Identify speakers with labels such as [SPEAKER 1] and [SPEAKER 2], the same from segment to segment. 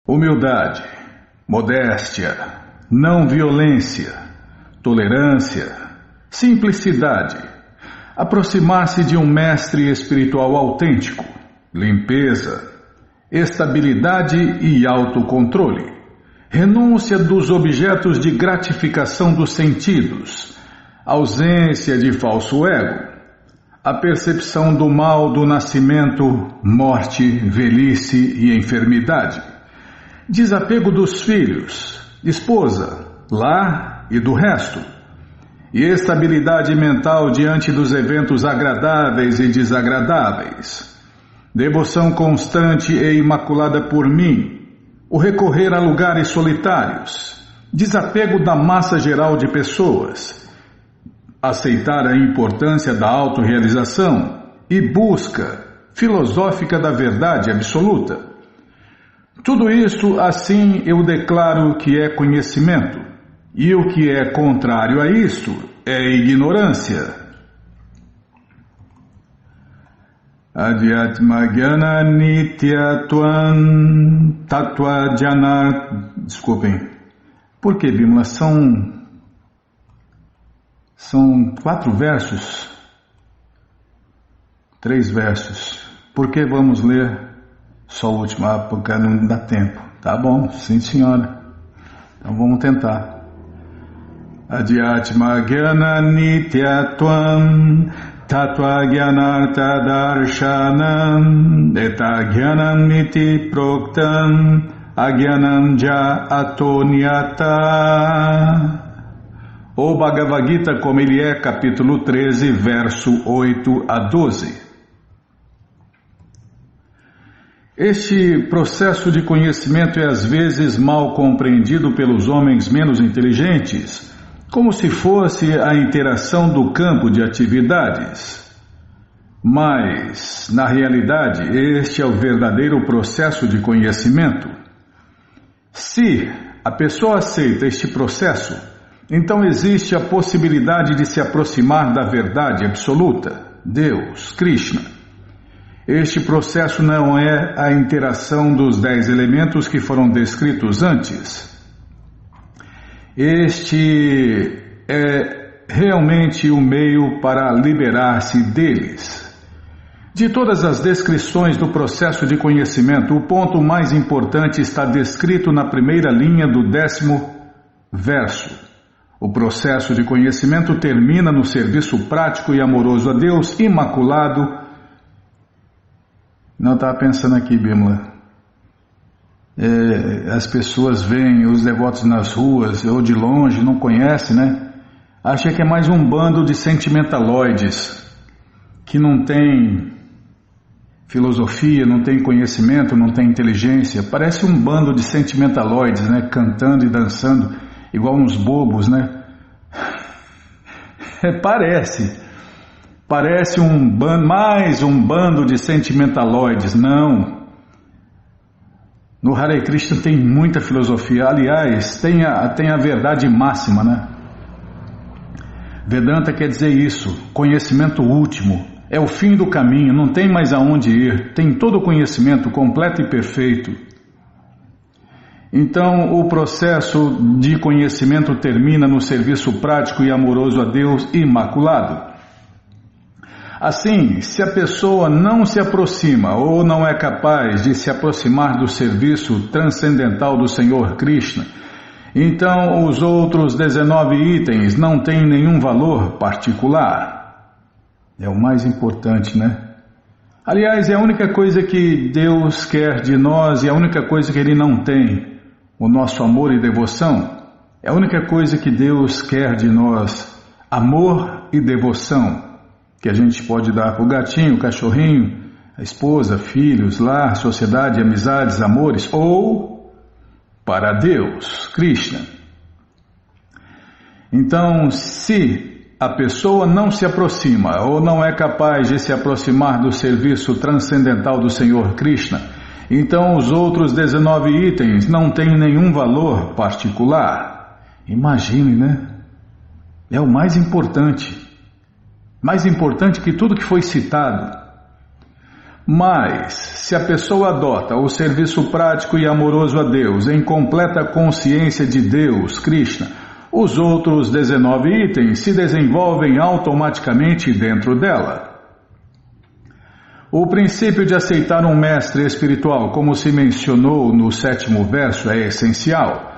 [SPEAKER 1] Humildade, modéstia, não violência, tolerância, simplicidade, aproximar-se de um mestre espiritual autêntico, limpeza, estabilidade e autocontrole, renúncia dos objetos de gratificação dos sentidos, ausência de falso ego, a percepção do mal do nascimento, morte, velhice e enfermidade, desapego dos filhos, esposa, lar e do resto, e estabilidade mental diante dos eventos agradáveis e desagradáveis, devoção constante e imaculada por mim, o recorrer a lugares solitários, desapego da massa geral de pessoas, aceitar a importância da autorrealização e busca filosófica da verdade absoluta. Tudo isto, assim, eu declaro que é conhecimento, e o que é contrário a isto é ignorância. Adhyatma Gyana Nityatvam Tattva Jana... Desculpem. Por que, Bimala? São 4 versos? 3 versos. Por que vamos ler só o último? Porque não dá tempo. Tá bom, sim senhora. Então vamos tentar. Adhyatma Gyana Nityatvam Tattva Gyanartha Darshanam Eta Gyanam Niti Proktam Agyanam Ja Atonyata. O Bhagavad Gita como ele é, capítulo 13, verso 8 a 12. Este processo de conhecimento é às vezes mal compreendido pelos homens menos inteligentes, como se fosse a interação do campo de atividades. Mas, na realidade, este é o verdadeiro processo de conhecimento. Se a pessoa aceita este processo, então existe a possibilidade de se aproximar da verdade absoluta, Deus, Krishna. Este processo não é a interação dos 10 elementos que foram descritos antes. Este é realmente o meio para liberar-se deles. De todas as descrições do processo de conhecimento, o ponto mais importante está descrito na primeira linha do 10º verso. O processo de conhecimento termina no serviço prático e amoroso a Deus, imaculado. Não estava pensando aqui, Bimala. As pessoas veem os devotos nas ruas ou de longe, não conhecem, né? Acha que é mais um bando de sentimentaloides que não tem filosofia, não tem conhecimento, não tem inteligência. Parece um bando de sentimentaloides, né? Cantando e dançando igual uns bobos, né? Parece mais um bando de sentimentaloides. Não. No Hare Krishna tem muita filosofia. Aliás, tem a verdade máxima, né? Vedanta quer dizer isso, conhecimento último. É o fim do caminho, não tem mais aonde ir. Tem todo o conhecimento completo e perfeito. Então, o processo de conhecimento termina no serviço prático e amoroso a Deus imaculado. Assim, se a pessoa não se aproxima ou não é capaz de se aproximar do serviço transcendental do Senhor Krishna, então os outros 19 itens não têm nenhum valor particular. É o mais importante, né? Aliás, é a única coisa que Deus quer de nós e a única coisa que Ele não tem, o nosso amor e devoção. É a única coisa que Deus quer de nós, amor e devoção. Que a gente pode dar para o gatinho, o cachorrinho, a esposa, filhos, lar, sociedade, amizades, amores, ou para Deus, Krishna. Então, se a pessoa não se aproxima ou não é capaz de se aproximar do serviço transcendental do Senhor Krishna, então os outros 19 itens não têm nenhum valor particular. Imagine, né? É o mais importante. Mais importante que tudo que foi citado. Mas, se a pessoa adota o serviço prático e amoroso a Deus em completa consciência de Deus, Krishna, os outros 19 itens se desenvolvem automaticamente dentro dela. O princípio de aceitar um mestre espiritual, como se mencionou no 7º verso, é essencial.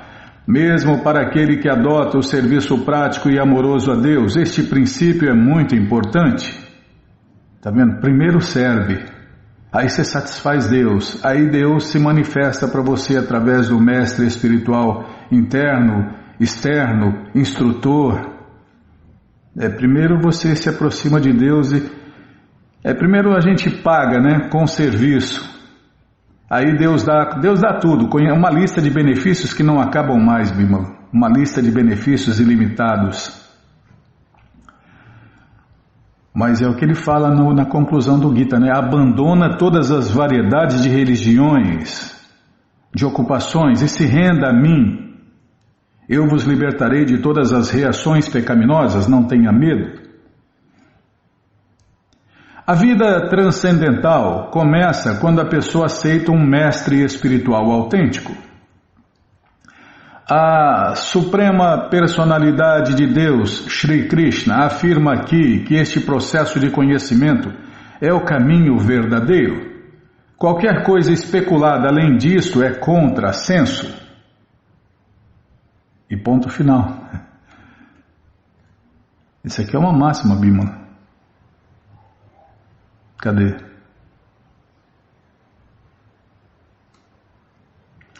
[SPEAKER 1] Mesmo para aquele que adota o serviço prático e amoroso a Deus, este princípio é muito importante. Está vendo? Primeiro serve, aí você satisfaz Deus, aí Deus se manifesta para você através do mestre espiritual interno, externo, instrutor. Primeiro você se aproxima de Deus e primeiro a gente paga, né, com serviço. Aí Deus dá tudo, uma lista de benefícios que não acabam mais, Bimala, uma lista de benefícios ilimitados. Mas é o que ele fala na conclusão do Gita, né? Abandona todas as variedades de religiões, de ocupações e se renda a mim. Eu vos libertarei de todas as reações pecaminosas, não tenha medo. A vida transcendental começa quando a pessoa aceita um mestre espiritual autêntico. A Suprema Personalidade de Deus, Shri Krishna, afirma aqui que este processo de conhecimento é o caminho verdadeiro. Qualquer coisa especulada além disso é contrassenso. E ponto final. Isso aqui é uma máxima, Bimala. Cadê?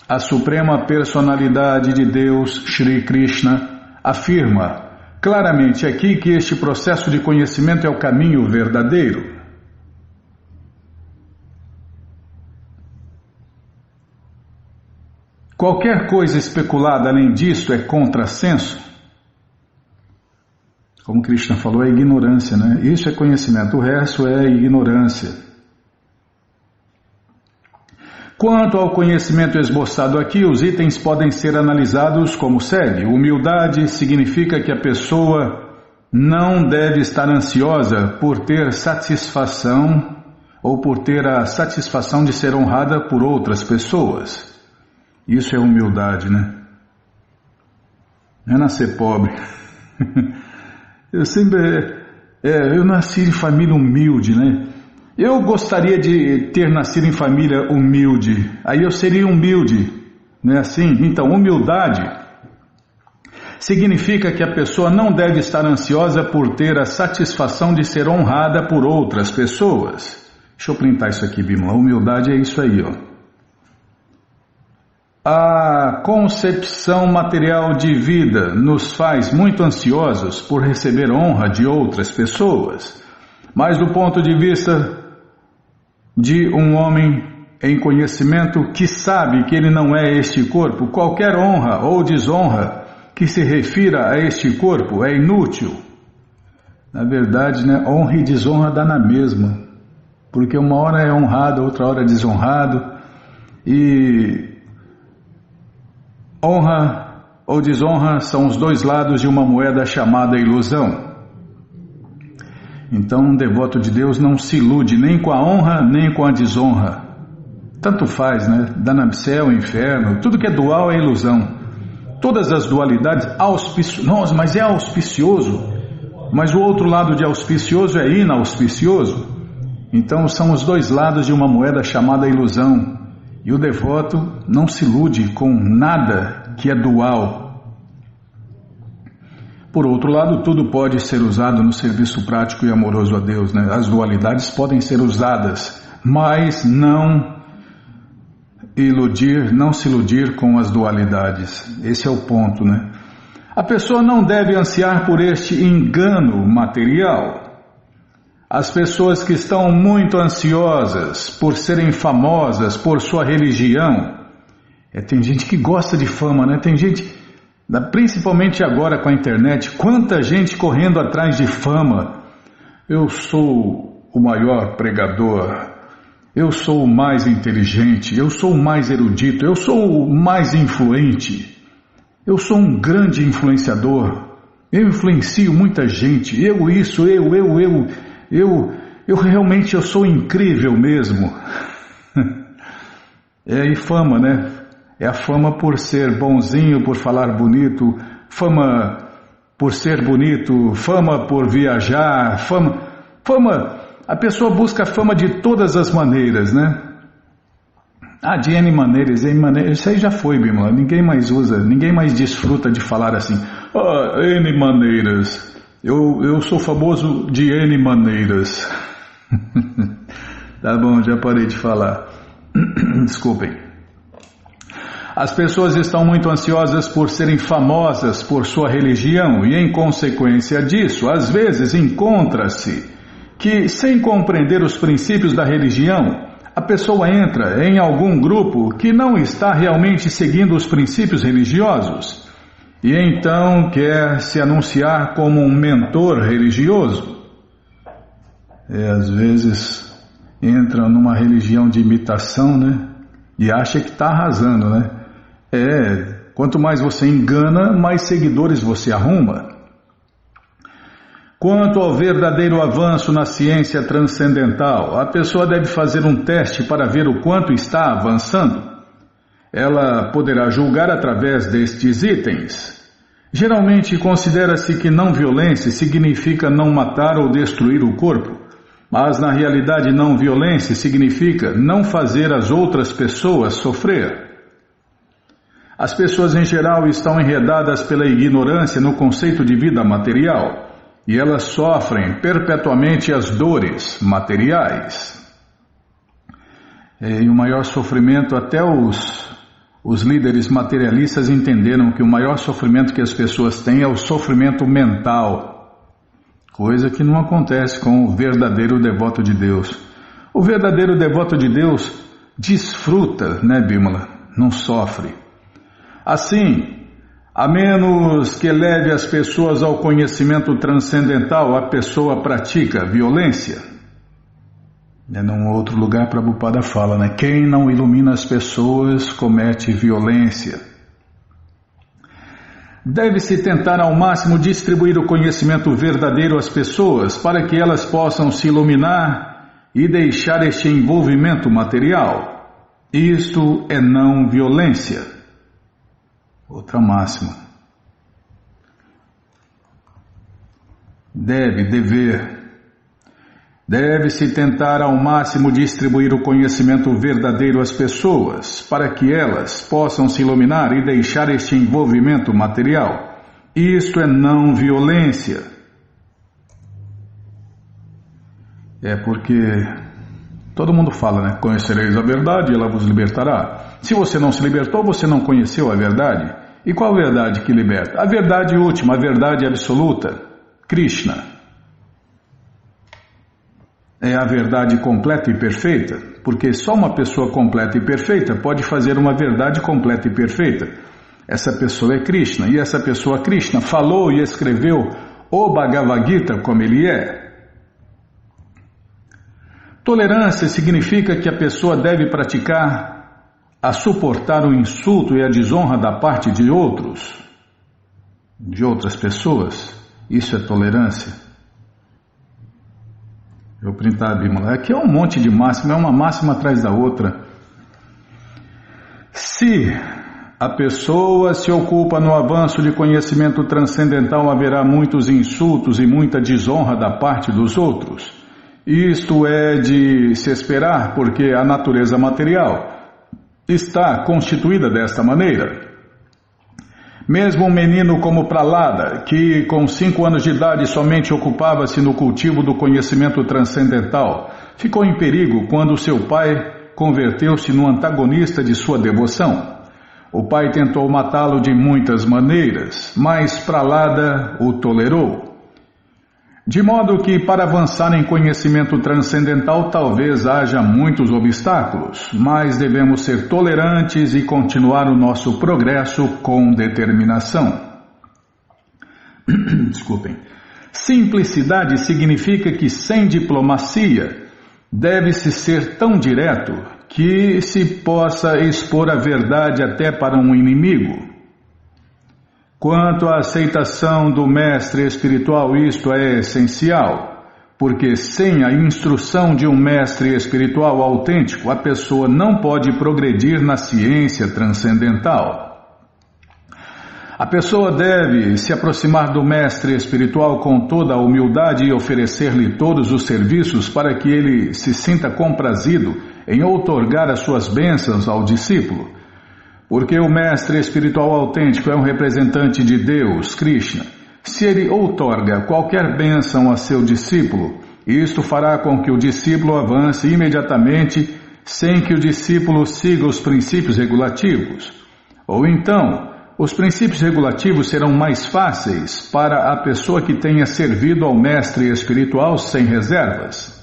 [SPEAKER 1] A Suprema Personalidade de Deus, Shri Krishna, afirma claramente aqui que este processo de conhecimento é o caminho verdadeiro. Qualquer coisa especulada além disso é contrassenso. Como Krishna falou, é ignorância, né? Isso é conhecimento, o resto é ignorância. Quanto ao conhecimento esboçado aqui, os itens podem ser analisados como segue. Humildade significa que a pessoa não deve estar ansiosa por ter satisfação ou por ter a satisfação de ser honrada por outras pessoas. Isso é humildade, né? Não é nascer pobre. Eu nasci em família humilde, né? Eu gostaria de ter nascido em família humilde, aí eu seria humilde, não é assim? Então, humildade significa que a pessoa não deve estar ansiosa por ter a satisfação de ser honrada por outras pessoas. Deixa eu printar isso aqui, Bimala. Humildade é isso aí, ó. A concepção material de vida nos faz muito ansiosos por receber honra de outras pessoas, mas do ponto de vista de um homem em conhecimento que sabe que ele não é este corpo, qualquer honra ou desonra que se refira a este corpo é inútil. Na verdade, né, honra e desonra dá na mesma, porque uma hora é honrado, outra hora é desonrado, e honra ou desonra são os dois lados de uma moeda chamada ilusão. Então, um devoto de Deus não se ilude nem com a honra, nem com a desonra. Tanto faz, né? Dá no céu, inferno, tudo que é dual é ilusão. Todas as dualidades, nossa, mas é auspicioso. Mas o outro lado de auspicioso é inauspicioso. Então, são os dois lados de uma moeda chamada ilusão. E o devoto não se ilude com nada que é dual. Por outro lado, tudo pode ser usado no serviço prático e amoroso a Deus, né? As dualidades podem ser usadas, mas não se iludir com as dualidades. Esse é o ponto, né? A pessoa não deve ansiar por este engano material. As pessoas que estão muito ansiosas por serem famosas por sua religião, tem gente que gosta de fama, né? Tem gente, principalmente agora com a internet, quanta gente correndo atrás de fama. Eu sou o maior pregador, eu sou o mais inteligente, eu sou o mais erudito, eu sou o mais influente, eu sou um grande influenciador, eu influencio muita gente, eu eu sou incrível mesmo. E fama, né? É a fama por ser bonzinho, por falar bonito, fama por ser bonito, fama por viajar, fama, a pessoa busca fama de todas as maneiras, né? De N maneiras, isso aí já foi, Bimala, ninguém mais usa, ninguém mais desfruta de falar assim, N maneiras, eu sou famoso de N maneiras. Tá bom, já parei de falar. Desculpem. As pessoas estão muito ansiosas por serem famosas por sua religião e, em consequência disso, às vezes encontra-se que, sem compreender os princípios da religião, a pessoa entra em algum grupo que não está realmente seguindo os princípios religiosos e então quer se anunciar como um mentor religioso. Às vezes entra numa religião de imitação, né? E acha que está arrasando, né? Quanto mais você engana, mais seguidores você arruma. Quanto ao verdadeiro avanço na ciência transcendental, a pessoa deve fazer um teste para ver o quanto está avançando. Ela poderá julgar através destes itens. Geralmente considera-se que não violência significa não matar ou destruir o corpo, mas na realidade não violência significa não fazer as outras pessoas sofrer. As pessoas em geral estão enredadas pela ignorância no conceito de vida material e elas sofrem perpetuamente as dores materiais. E o maior sofrimento, até os líderes materialistas entenderam que o maior sofrimento que as pessoas têm é o sofrimento mental, coisa que não acontece com o verdadeiro devoto de Deus. O verdadeiro devoto de Deus desfruta, né, Bimala? Não sofre. Assim, a menos que leve as pessoas ao conhecimento transcendental, a pessoa pratica violência. Num outro lugar, Prabhupada fala, né? Quem não ilumina as pessoas comete violência. Deve-se tentar ao máximo distribuir o conhecimento verdadeiro às pessoas para que elas possam se iluminar e deixar este envolvimento material. Isto é não violência. Outra máxima. Deve-se tentar ao máximo distribuir o conhecimento verdadeiro às pessoas, para que elas possam se iluminar e deixar este envolvimento material. Isto é não violência. Porque todo mundo fala, né? Conhecereis a verdade e ela vos libertará. Se você não se libertou, você não conheceu a verdade. E qual a verdade que liberta? A verdade última, a verdade absoluta, Krishna. É a verdade completa e perfeita, porque só uma pessoa completa e perfeita pode fazer uma verdade completa e perfeita. Essa pessoa é Krishna, e essa pessoa Krishna falou e escreveu o Bhagavad Gita como ele é. Tolerância significa que a pessoa deve praticar a suportar o insulto e a desonra da parte de outros, de outras pessoas. Isso é tolerância. Eu printar a Bíblia. Aqui é um monte de máxima, é uma máxima atrás da outra. Se a pessoa se ocupa no avanço de conhecimento transcendental, haverá muitos insultos e muita desonra da parte dos outros. Isto é de se esperar, porque a natureza material está constituída desta maneira. Mesmo um menino como Prahlada, que com 5 anos de idade somente ocupava-se no cultivo do conhecimento transcendental, ficou em perigo quando seu pai converteu-se no antagonista de sua devoção. O pai tentou matá-lo de muitas maneiras, mas Prahlada o tolerou. De modo que, para avançar em conhecimento transcendental, talvez haja muitos obstáculos, mas devemos ser tolerantes e continuar o nosso progresso com determinação. Desculpem. Simplicidade significa que, sem diplomacia, deve-se ser tão direto que se possa expor a verdade até para um inimigo. Quanto à aceitação do mestre espiritual, isto é essencial. porque sem a instrução de um mestre espiritual autêntico, a pessoa não pode progredir na ciência transcendental. A pessoa deve se aproximar do mestre espiritual com toda a humildade e oferecer-lhe todos os serviços para que ele se sinta comprazido em outorgar as suas bênçãos ao discípulo. Porque o mestre espiritual autêntico é um representante de Deus, Krishna. Se ele outorga qualquer bênção a seu discípulo, isto fará com que o discípulo avance imediatamente sem que o discípulo siga os princípios regulativos. Ou então, os princípios regulativos serão mais fáceis para a pessoa que tenha servido ao mestre espiritual sem reservas.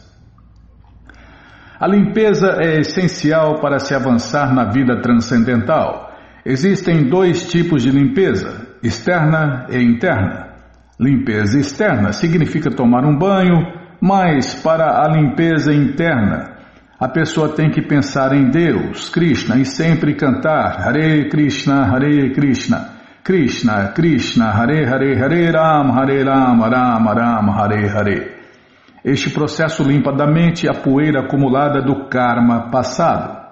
[SPEAKER 1] A limpeza é essencial para se avançar na vida transcendental. Existem dois tipos de limpeza, externa e interna. Limpeza externa significa tomar um banho, mas para a limpeza interna, a pessoa tem que pensar em Deus, Krishna, e sempre cantar Hare Krishna, Krishna Krishna, Hare Hare, Hare Rama, Rama Rama, Hare Hare. Este processo limpa da mente a poeira acumulada do karma passado.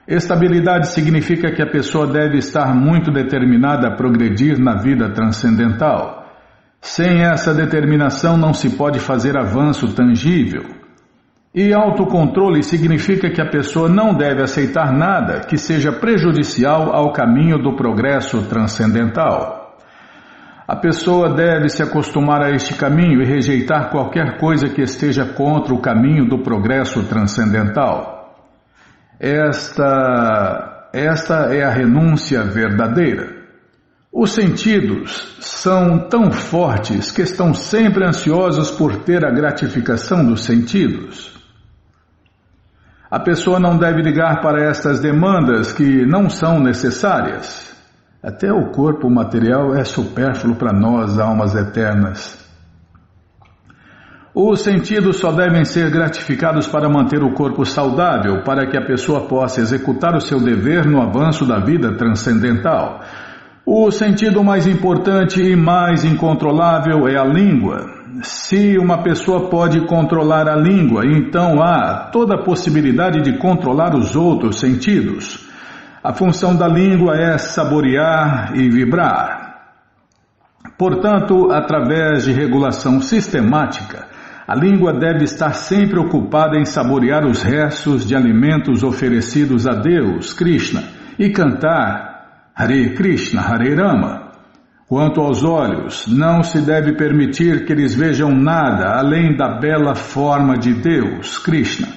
[SPEAKER 1] Estabilidade significa que a pessoa deve estar muito determinada a progredir na vida transcendental. Sem essa determinação não se pode fazer avanço tangível. E autocontrole significa que a pessoa não deve aceitar nada que seja prejudicial ao caminho do progresso transcendental. A pessoa deve se acostumar a este caminho e rejeitar qualquer coisa que esteja contra o caminho do progresso transcendental. Esta é a renúncia verdadeira. Os sentidos são tão fortes que estão sempre ansiosos por ter a gratificação dos sentidos. A pessoa não deve ligar para estas demandas que não são necessárias. Até o corpo material é supérfluo para nós, almas eternas. Os sentidos só devem ser gratificados para manter o corpo saudável, para que a pessoa possa executar o seu dever no avanço da vida transcendental. O sentido mais importante e mais incontrolável é a língua. Se uma pessoa pode controlar a língua, então há toda a possibilidade de controlar os outros sentidos. A função da língua é saborear e vibrar. Portanto, através de regulação sistemática, a língua deve estar sempre ocupada em saborear os restos de alimentos oferecidos a Deus, Krishna, e cantar Hare Krishna, Hare Rama. Quanto aos olhos, não se deve permitir que eles vejam nada além da bela forma de Deus, Krishna.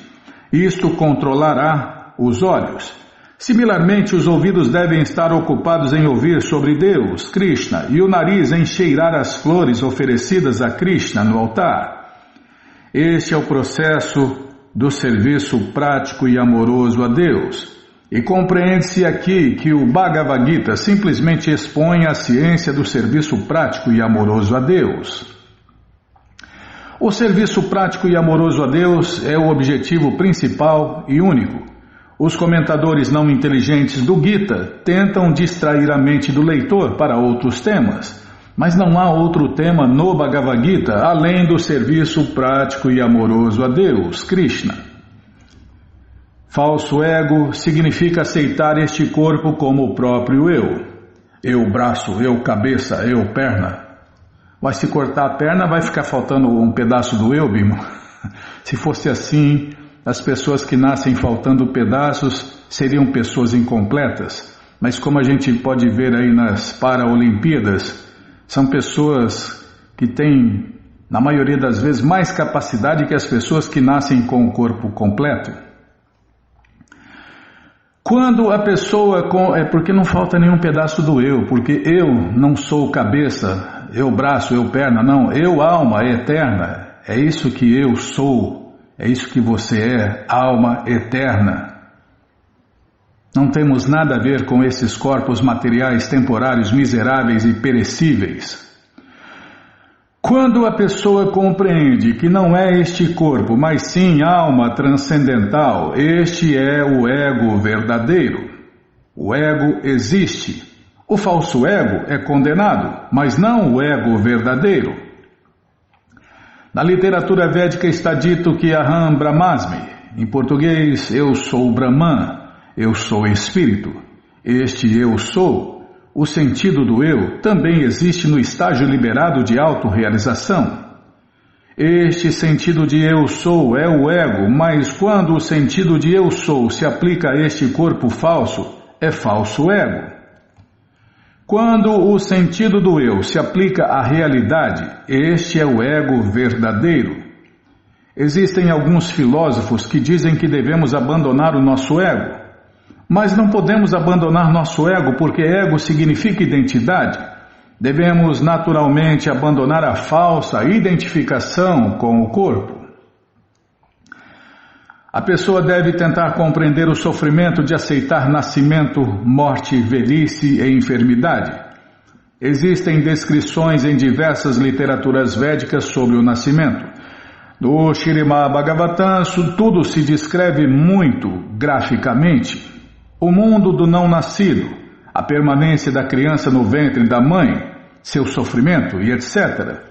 [SPEAKER 1] Isto controlará os olhos. Similarmente, os ouvidos devem estar ocupados em ouvir sobre Deus, Krishna, e o nariz em cheirar as flores oferecidas a Krishna no altar. Este é o processo do serviço prático e amoroso a Deus. E compreende-se aqui que o Bhagavad Gita simplesmente expõe a ciência do serviço prático e amoroso a Deus. O serviço prático e amoroso a Deus é o objetivo principal e único. Os comentadores não inteligentes do Gita tentam distrair a mente do leitor para outros temas, mas não há outro tema no Bhagavad Gita além do serviço prático e amoroso a Deus, Krishna. Falso ego significa aceitar este corpo como o próprio eu. Eu braço, eu cabeça, eu perna. Mas se cortar a perna vai ficar faltando um pedaço do eu, Bimo? Se fosse assim, as pessoas que nascem faltando pedaços seriam pessoas incompletas. Mas como a gente pode ver aí nas Paralimpíadas, são pessoas que têm, na maioria das vezes, mais capacidade que as pessoas que nascem com o corpo completo. Quando a pessoa... É porque não falta nenhum pedaço do eu, porque eu não sou cabeça, eu braço, eu perna, não. Eu, alma eterna, é isso que eu sou, é isso que você é, alma eterna. Não temos nada a ver com esses corpos materiais temporários, miseráveis e perecíveis. Quando a pessoa compreende que não é este corpo, mas sim alma transcendental, este é o ego verdadeiro. O ego existe. O falso ego é condenado, mas não o ego verdadeiro. Na literatura védica está dito que Aham Brahmasmi, em português, eu sou Brahman, eu sou espírito. Este eu sou, o sentido do eu, também existe no estágio liberado de autorrealização. Este sentido de eu sou é o ego, mas quando o sentido de eu sou se aplica a este corpo falso, é falso ego. Quando o sentido do eu se aplica à realidade, este é o ego verdadeiro. Existem alguns filósofos que dizem que devemos abandonar o nosso ego, mas não podemos abandonar nosso ego porque ego significa identidade. Devemos naturalmente abandonar a falsa identificação com o corpo. A pessoa deve tentar compreender o sofrimento de aceitar nascimento, morte, velhice e enfermidade. Existem descrições em diversas literaturas védicas sobre o nascimento. No Śrīmad Bhagavatam, tudo se descreve muito graficamente. O mundo do não nascido, a permanência da criança no ventre da mãe, seu sofrimento e etc.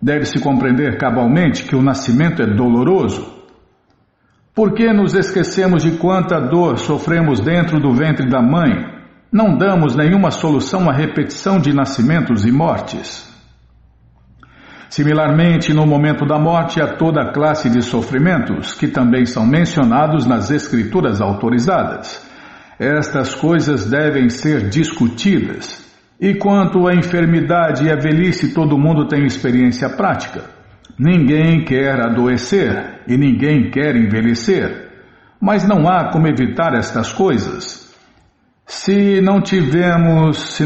[SPEAKER 1] Deve-se compreender cabalmente que o nascimento é doloroso. Por que nos esquecemos de quanta dor sofremos dentro do ventre da mãe? Não damos nenhuma solução à repetição de nascimentos e mortes. Similarmente, no momento da morte, há toda a classe de sofrimentos, que também são mencionados nas escrituras autorizadas. Estas coisas devem ser discutidas. E quanto à enfermidade e à velhice, todo mundo tem experiência prática. Ninguém quer adoecer e ninguém quer envelhecer. Mas não há como evitar estas coisas. Se não tivermos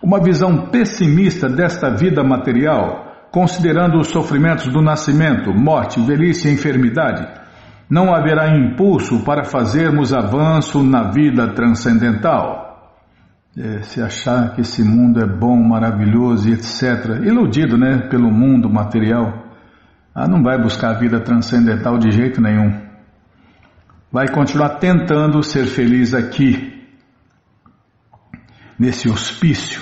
[SPEAKER 1] uma visão pessimista desta vida material, considerando os sofrimentos do nascimento, morte, velhice e enfermidade, não haverá impulso para fazermos avanço na vida transcendental. Se achar que esse mundo é bom, maravilhoso e etc., iludido, pelo mundo material, não vai buscar a vida transcendental de jeito nenhum. Vai continuar tentando ser feliz aqui, nesse hospício,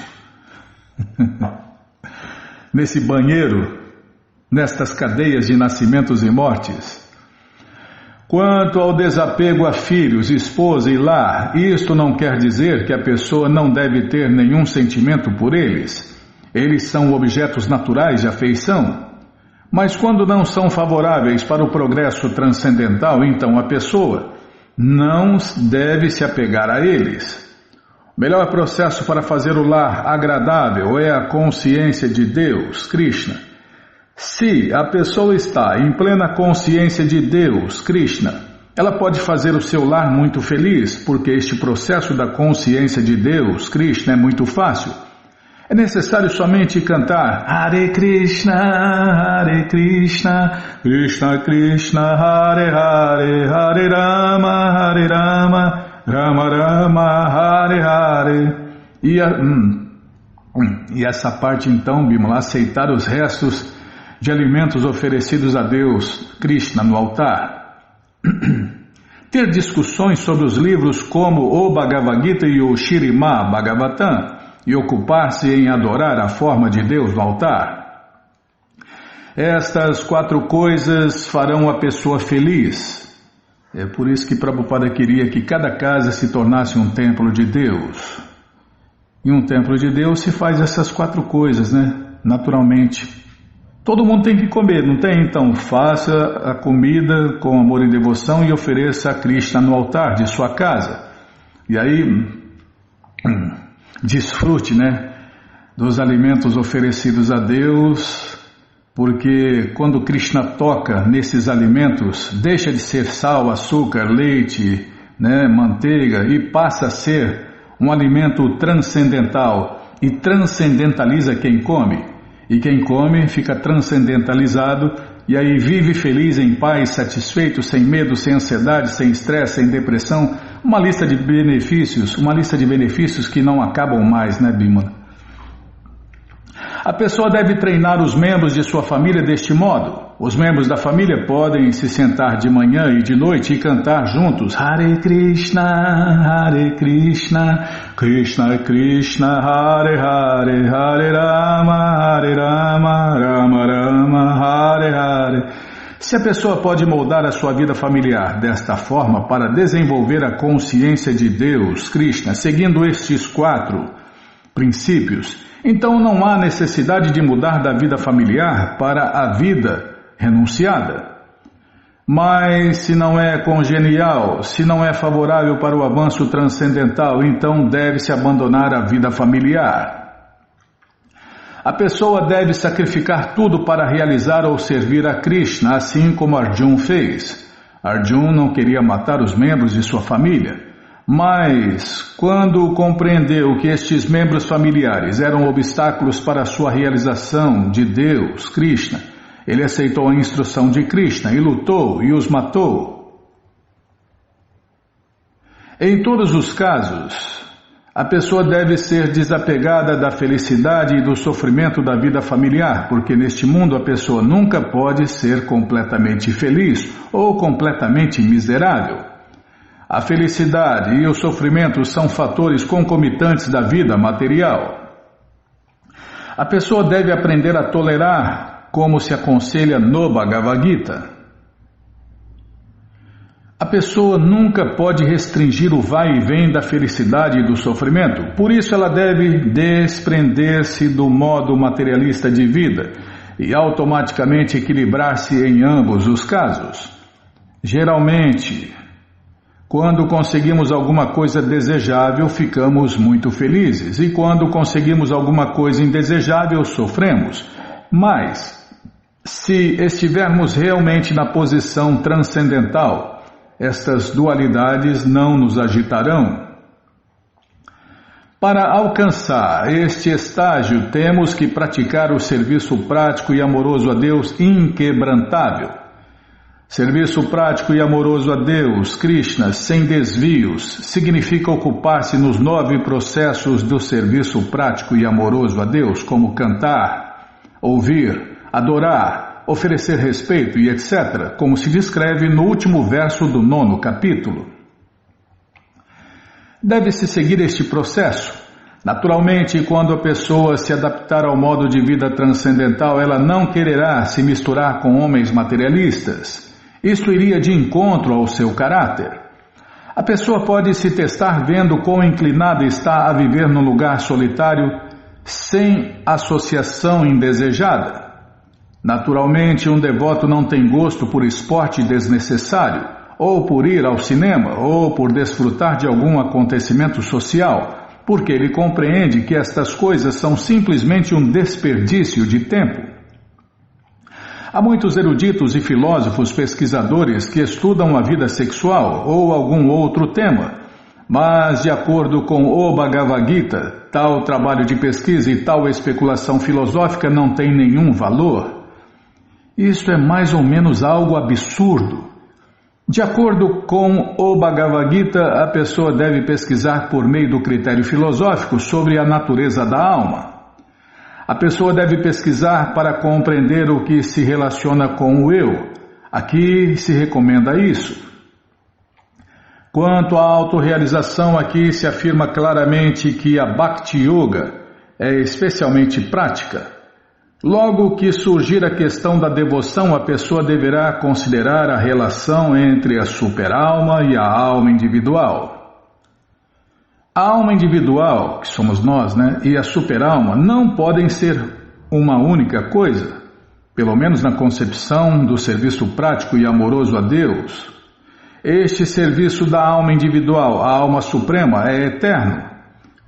[SPEAKER 1] nesse banheiro, nestas cadeias de nascimentos e mortes. Quanto ao desapego a filhos, esposa e lar, isto não quer dizer que a pessoa não deve ter nenhum sentimento por eles. Eles são objetos naturais de afeição. Mas quando não são favoráveis para o progresso transcendental, então a pessoa não deve se apegar a eles. O melhor processo para fazer o lar agradável é a consciência de Deus, Krishna. Se a pessoa está em plena consciência de Deus, Krishna, ela pode fazer o seu lar muito feliz, porque este processo da consciência de Deus, Krishna, é muito fácil. É necessário somente cantar Hare Krishna, Krishna Krishna, Hare Hare, Hare Rama, Rama Rama, Hare Hare. E essa parte então, Bimala, aceitar os restos de alimentos oferecidos a Deus, Krishna, no altar. Ter discussões sobre os livros como o Bhagavad Gita e o Śrīmad Bhagavatam e ocupar-se em adorar a forma de Deus no altar. Estas 4 coisas farão a pessoa feliz. É por isso que Prabhupada queria que cada casa se tornasse um templo de Deus. E um templo de Deus se faz essas 4 coisas, naturalmente. Todo mundo tem que comer, não tem? Então faça a comida com amor e devoção e ofereça a Krishna no altar de sua casa. E aí desfrute, dos alimentos oferecidos a Deus, porque quando Krishna toca nesses alimentos, deixa de ser sal, açúcar, leite, manteiga e passa a ser um alimento transcendental e transcendentaliza quem come. E quem come fica transcendentalizado e aí vive feliz, em paz, satisfeito, sem medo, sem ansiedade, sem estresse, sem depressão. Uma lista de benefícios que não acabam mais, Bimala? A pessoa deve treinar os membros de sua família deste modo. os membros da família podem se sentar de manhã e de noite e cantar juntos Hare Krishna, Krishna Krishna, Hare Hare, Hare Rama, Rama Rama, Hare Hare. Se a pessoa pode moldar a sua vida familiar desta forma para desenvolver a consciência de Deus, Krishna, seguindo estes 4 princípios, então não há necessidade de mudar da vida familiar para a vida renunciada. Mas se não é congenial, se não é favorável para o avanço transcendental, então deve-se abandonar a vida familiar. A pessoa deve sacrificar tudo para realizar ou servir a Krishna, assim como Arjuna fez. Arjuna não queria matar os membros de sua família, mas quando compreendeu que estes membros familiares eram obstáculos para a sua realização de Deus, Krishna, ele aceitou a instrução de Krishna e lutou e os matou. Em todos os casos, a pessoa deve ser desapegada da felicidade e do sofrimento da vida familiar, porque neste mundo a pessoa nunca pode ser completamente feliz ou completamente miserável. A felicidade e o sofrimento são fatores concomitantes da vida material. A pessoa deve aprender a tolerar, como se aconselha no Bhagavad Gita. A pessoa nunca pode restringir o vai e vem da felicidade e do sofrimento, por isso ela deve desprender-se do modo materialista de vida e automaticamente equilibrar-se em ambos os casos. Geralmente, quando conseguimos alguma coisa desejável, ficamos muito felizes, e quando conseguimos alguma coisa indesejável, sofremos. Mas, se estivermos realmente na posição transcendental, estas dualidades não nos agitarão. Para alcançar este estágio, temos que praticar o serviço prático e amoroso a Deus inquebrantável. Serviço prático e amoroso a Deus, Krishna, sem desvios, significa ocupar-se nos 9 processos do serviço prático e amoroso a Deus, como cantar, ouvir, adorar, oferecer respeito e etc., como se descreve no último verso do 9º capítulo. Deve-se seguir este processo. Naturalmente, quando a pessoa se adaptar ao modo de vida transcendental, ela não quererá se misturar com homens materialistas. Isto iria de encontro ao seu caráter. A pessoa pode se testar vendo quão inclinada está a viver num lugar solitário, sem associação indesejada. Naturalmente, um devoto não tem gosto por esporte desnecessário, ou por ir ao cinema, ou por desfrutar de algum acontecimento social, porque ele compreende que estas coisas são simplesmente um desperdício de tempo. Há muitos eruditos e filósofos pesquisadores que estudam a vida sexual ou algum outro tema, mas, de acordo com o Bhagavad Gita, tal trabalho de pesquisa e tal especulação filosófica não tem nenhum valor. Isto é mais ou menos algo absurdo. De acordo com o Bhagavad Gita, a pessoa deve pesquisar por meio do critério filosófico sobre a natureza da alma. A pessoa deve pesquisar para compreender o que se relaciona com o eu. Aqui se recomenda isso. Quanto à autorrealização, aqui se afirma claramente que a Bhakti Yoga é especialmente prática. Logo que surgir a questão da devoção, a pessoa deverá considerar a relação entre a superalma e a alma individual. A alma individual, que somos nós, e a superalma não podem ser uma única coisa, pelo menos na concepção do serviço prático e amoroso a Deus. Este serviço da alma individual, a alma suprema, é eterno,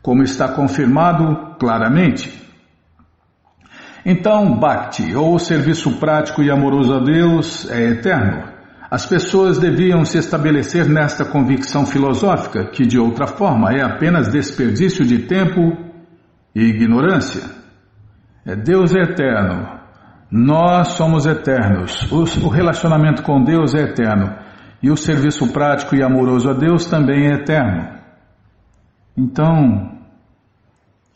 [SPEAKER 1] como está confirmado claramente. Então, Bhakti, ou serviço prático e amoroso a Deus, é eterno. As pessoas deviam se estabelecer nesta convicção filosófica, que de outra forma é apenas desperdício de tempo e ignorância. Deus é eterno, nós somos eternos, o relacionamento com Deus é eterno, e o serviço prático e amoroso a Deus também é eterno. Então,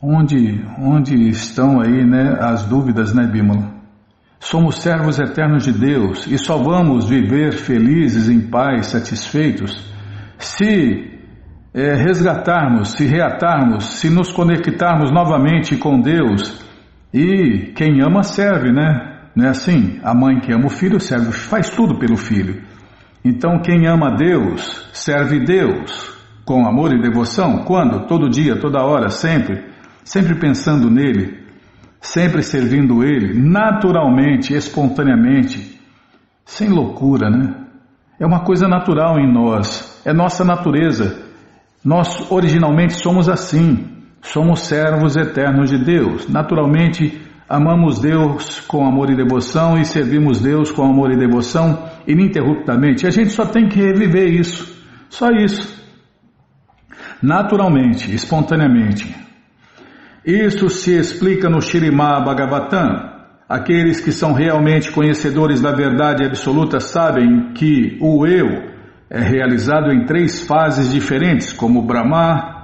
[SPEAKER 1] onde estão aí as dúvidas, Bímola? Somos servos eternos de Deus e só vamos viver felizes, em paz, satisfeitos, se resgatarmos, se reatarmos, se nos conectarmos novamente com Deus. E quem ama serve, né? Não é assim? A mãe que ama o filho serve, faz tudo pelo filho. Então quem ama Deus, serve Deus com amor e devoção. Quando? Todo dia, toda hora, sempre. Sempre pensando nele, sempre servindo ele, naturalmente, espontaneamente, sem loucura, né? É uma coisa natural em nós, é nossa natureza. Nós originalmente somos assim, somos servos eternos de Deus. Naturalmente amamos Deus com amor e devoção e servimos Deus com amor e devoção ininterruptamente. A gente só tem que reviver isso, só isso. Naturalmente, espontaneamente. Isso se explica no Śrīmad Bhagavatam. Aqueles que são realmente conhecedores da verdade absoluta sabem que o eu é realizado em 3 fases diferentes, como Brahman,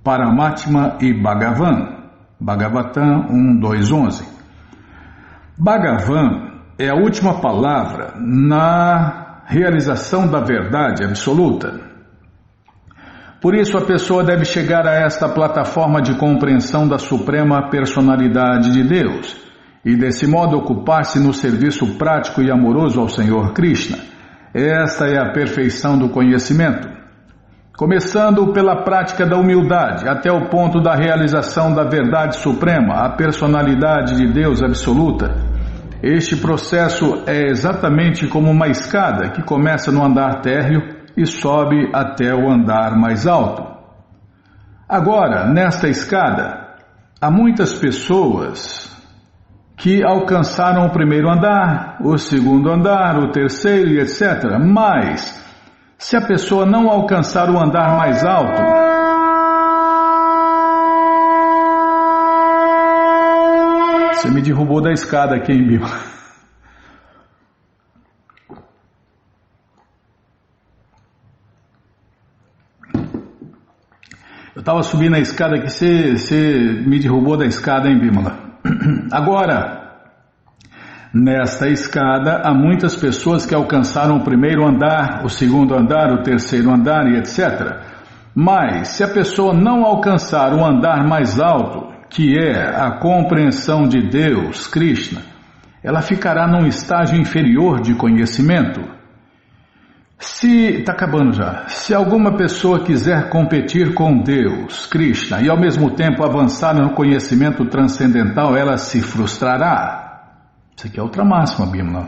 [SPEAKER 1] Paramatma e Bhagavan. Bhagavatam 1.2.11. Bhagavan é a última palavra na realização da verdade absoluta. Por isso a pessoa deve chegar a esta plataforma de compreensão da suprema personalidade de Deus e desse modo ocupar-se no serviço prático e amoroso ao Senhor Krishna. Esta é a perfeição do conhecimento. Começando pela prática da humildade até o ponto da realização da verdade suprema, a personalidade de Deus absoluta. Este processo é exatamente como uma escada que começa no andar térreo e sobe até o andar mais alto. Agora, nesta escada, há muitas pessoas que alcançaram o primeiro andar, o segundo andar, o terceiro e etc. Mas, se a pessoa não alcançar o andar mais alto, você me derrubou da escada aqui, hein, Bill? Eu estava subindo a escada aqui, você me derrubou da escada, hein, Bímola? Agora, nesta escada, há muitas pessoas que alcançaram o primeiro andar, o segundo andar, o terceiro andar e etc. Mas, se a pessoa não alcançar o andar mais alto, que é a compreensão de Deus, Krishna, ela ficará num estágio inferior de conhecimento. Está acabando já. Se alguma pessoa quiser competir com Deus, Krishna, e ao mesmo tempo avançar no conhecimento transcendental, ela se frustrará. Isso aqui é outra máxima, Bímola.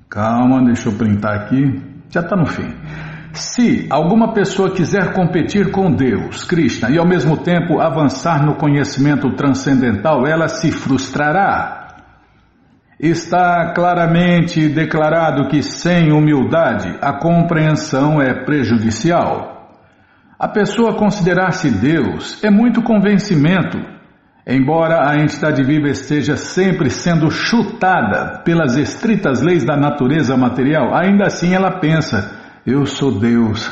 [SPEAKER 1] Calma, deixa eu printar aqui. Já está no fim. Se alguma pessoa quiser competir com Deus, Krishna, e ao mesmo tempo avançar no conhecimento transcendental, ela se frustrará. Está claramente declarado que sem humildade a compreensão é prejudicial. A pessoa considerar-se Deus é muito convencimento. Embora a entidade viva esteja sempre sendo chutada pelas estritas leis da natureza material, ainda assim ela pensa, eu sou Deus.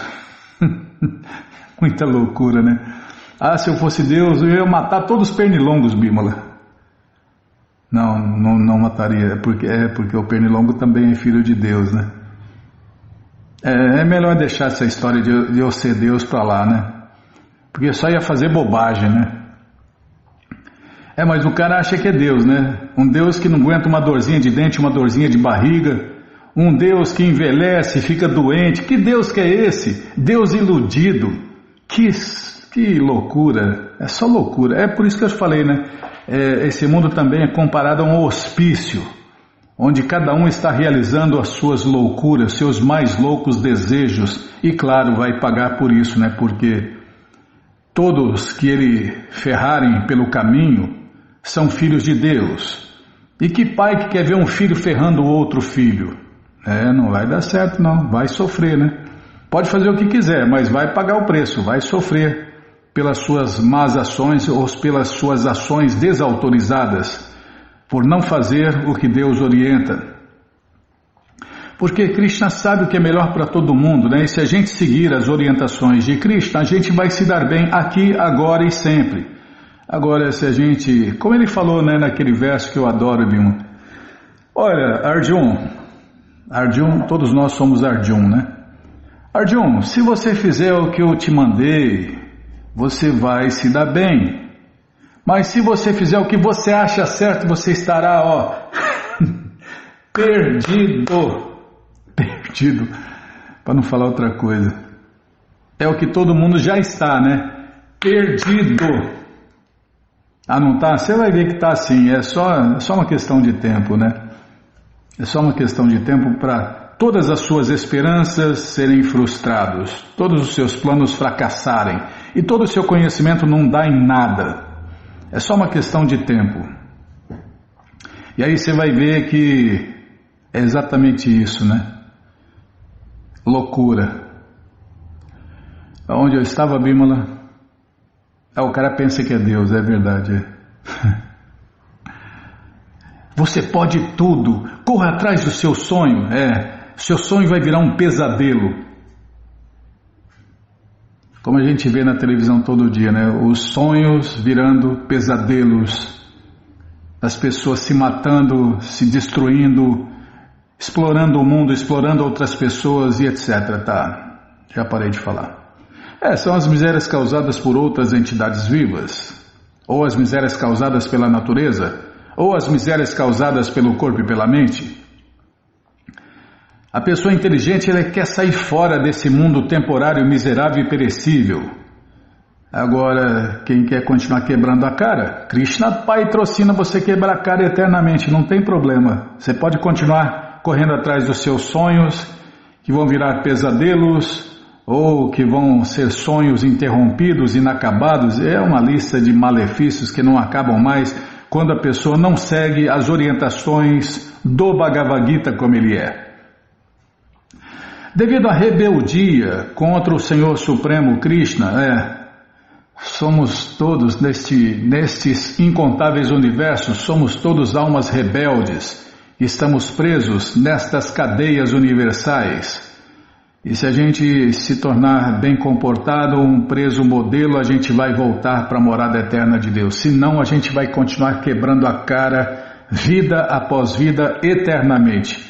[SPEAKER 1] Muita loucura, né? Ah, se eu fosse Deus, eu ia matar todos os pernilongos, Bímola. Não mataria, porque o pernilongo também é filho de Deus, né? É melhor deixar essa história de eu ser Deus para lá, né? Porque só ia fazer bobagem, né? Mas o cara acha que é Deus, né? Um Deus que não aguenta uma dorzinha de dente, uma dorzinha de barriga. Um Deus que envelhece, fica doente. Que Deus que é esse? Deus iludido. Que loucura. É só loucura. É por isso que eu te falei, né? Esse mundo também é comparado a um hospício, onde cada um está realizando as suas loucuras, seus mais loucos desejos, e claro, vai pagar por isso, né? Porque todos que ele ferrarem pelo caminho são filhos de Deus. E que pai que quer ver um filho ferrando o outro filho? Não vai dar certo não, vai sofrer, né? Pode fazer o que quiser, mas vai pagar o preço, vai sofrer pelas suas más ações ou pelas suas ações desautorizadas, por não fazer o que Deus orienta. Porque Krishna sabe o que é melhor para todo mundo, né? E se a gente seguir as orientações de Krishna, a gente vai se dar bem aqui, agora e sempre. Agora, se a gente, como ele falou, né, naquele verso que eu adoro, Bima, olha, Arjun, todos nós somos Arjun, né? Arjun, se você fizer o que eu te mandei, você vai se dar bem. Mas se você fizer o que você acha certo, você estará, perdido. Perdido, para não falar outra coisa. É o que todo mundo já está, né? Perdido. Ah, não tá? Você vai ver que tá assim, é só uma questão de tempo, né? É só uma questão de tempo para todas as suas esperanças serem frustradas, todos os seus planos fracassarem e todo o seu conhecimento não dá em nada. É só uma questão de tempo. E aí você vai ver que é exatamente isso, né? Loucura. Onde eu estava, Bímola? O cara pensa que é Deus, é verdade. Você pode tudo, corra atrás do seu sonho. Seu sonho vai virar um pesadelo. Como a gente vê na televisão todo dia, né? Os sonhos virando pesadelos, as pessoas se matando, se destruindo, explorando o mundo, explorando outras pessoas e etc. Tá, já parei de falar. São as misérias causadas por outras entidades vivas, ou as misérias causadas pela natureza, ou as misérias causadas pelo corpo e pela mente. A pessoa inteligente, ela quer sair fora desse mundo temporário, miserável e perecível. Agora, quem quer continuar quebrando a cara, Krishna patrocina você quebrar a cara eternamente, não tem problema. Você pode continuar correndo atrás dos seus sonhos, que vão virar pesadelos, ou que vão ser sonhos interrompidos, inacabados. É uma lista de malefícios que não acabam mais quando a pessoa não segue as orientações do Bhagavad Gita como ele é. Devido à rebeldia contra o Senhor Supremo Krishna, somos todos nestes incontáveis universos, somos todos almas rebeldes, estamos presos nestas cadeias universais. E se a gente se tornar bem comportado, um preso modelo, a gente vai voltar para a morada eterna de Deus. Senão a gente vai continuar quebrando a cara, vida após vida, eternamente.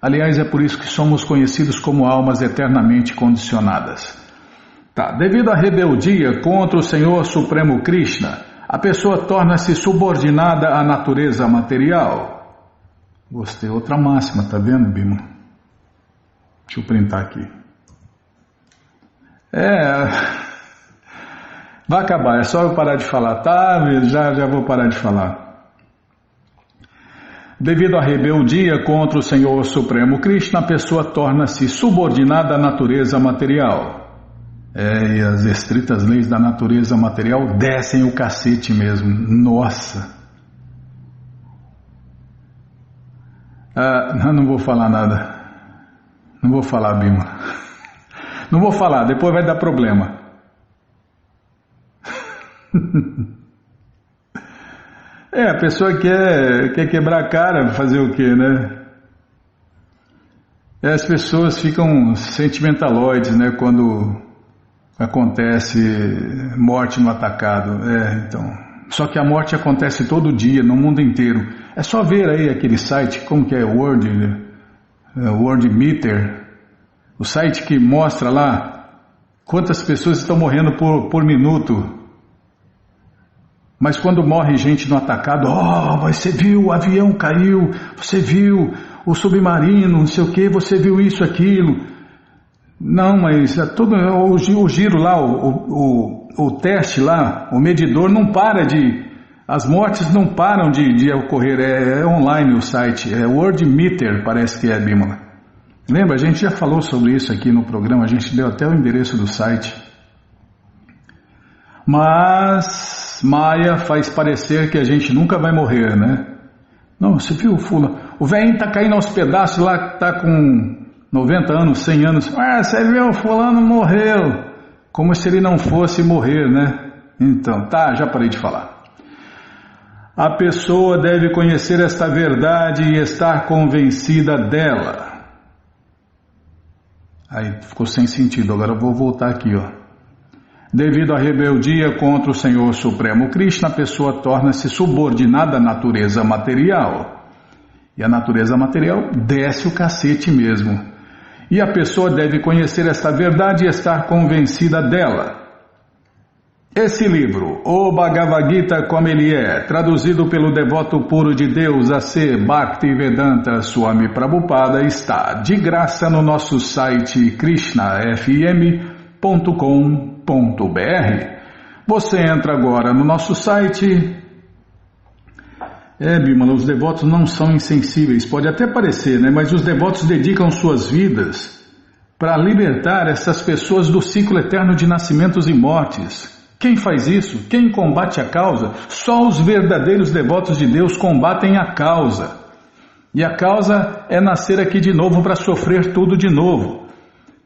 [SPEAKER 1] Aliás, é por isso que somos conhecidos como almas eternamente condicionadas. Devido à rebeldia contra o Senhor Supremo Krishna, a pessoa torna-se subordinada à natureza material. Gostei, outra máxima, tá vendo, Bima? Deixa eu printar aqui. Vai acabar, é só eu parar de falar, tá? Já vou parar de falar. Devido à rebeldia contra o Senhor Supremo Krishna, a pessoa torna-se subordinada à natureza material. E as estritas leis da natureza material descem o cacete mesmo. Nossa! Não vou falar nada. Não vou falar, Bima. Não vou falar, depois vai dar problema. A pessoa quer quebrar a cara, fazer o quê, né? As pessoas ficam sentimentaloides, né? Quando acontece morte no atacado. Então. Só que a morte acontece todo dia, no mundo inteiro. É só ver aí aquele site, como que é, World Meter, o site que mostra lá quantas pessoas estão morrendo por minuto. Mas quando morre gente no atacado, você viu o avião caiu, você viu o submarino, não sei o que, você viu isso, aquilo. Não, mas todo o giro lá, o teste lá, o medidor não para as mortes não param de ocorrer, é online o site, é World Meter, parece que é, Bímola. Lembra, a gente já falou sobre isso aqui no programa, a gente deu até o endereço do site. Mas Maya faz parecer que a gente nunca vai morrer, né? Não, você viu, Fula? O velhinho tá caindo aos pedaços lá, tá com 90 anos, 100 anos. Você viu, o fulano morreu. Como se ele não fosse morrer, né? Então, já parei de falar. A pessoa deve conhecer esta verdade e estar convencida dela. Aí ficou sem sentido, agora eu vou voltar aqui, Devido à rebeldia contra o Senhor Supremo Krishna, a pessoa torna-se subordinada à natureza material. E a natureza material desce o cacete mesmo. E a pessoa deve conhecer esta verdade e estar convencida dela. Esse livro, O Bhagavad Gita como ele é, traduzido pelo devoto puro de Deus A.C. Bhaktivedanta Swami Prabhupada, está de graça no nosso site krishnafm.com.br. Você entra agora no nosso site. Bimala, os devotos não são insensíveis, pode até parecer, né? Mas os devotos dedicam suas vidas para libertar essas pessoas do ciclo eterno de nascimentos e mortes. Quem faz isso? Quem combate a causa? Só os verdadeiros devotos de Deus combatem a causa. E a causa é nascer aqui de novo para sofrer tudo de novo.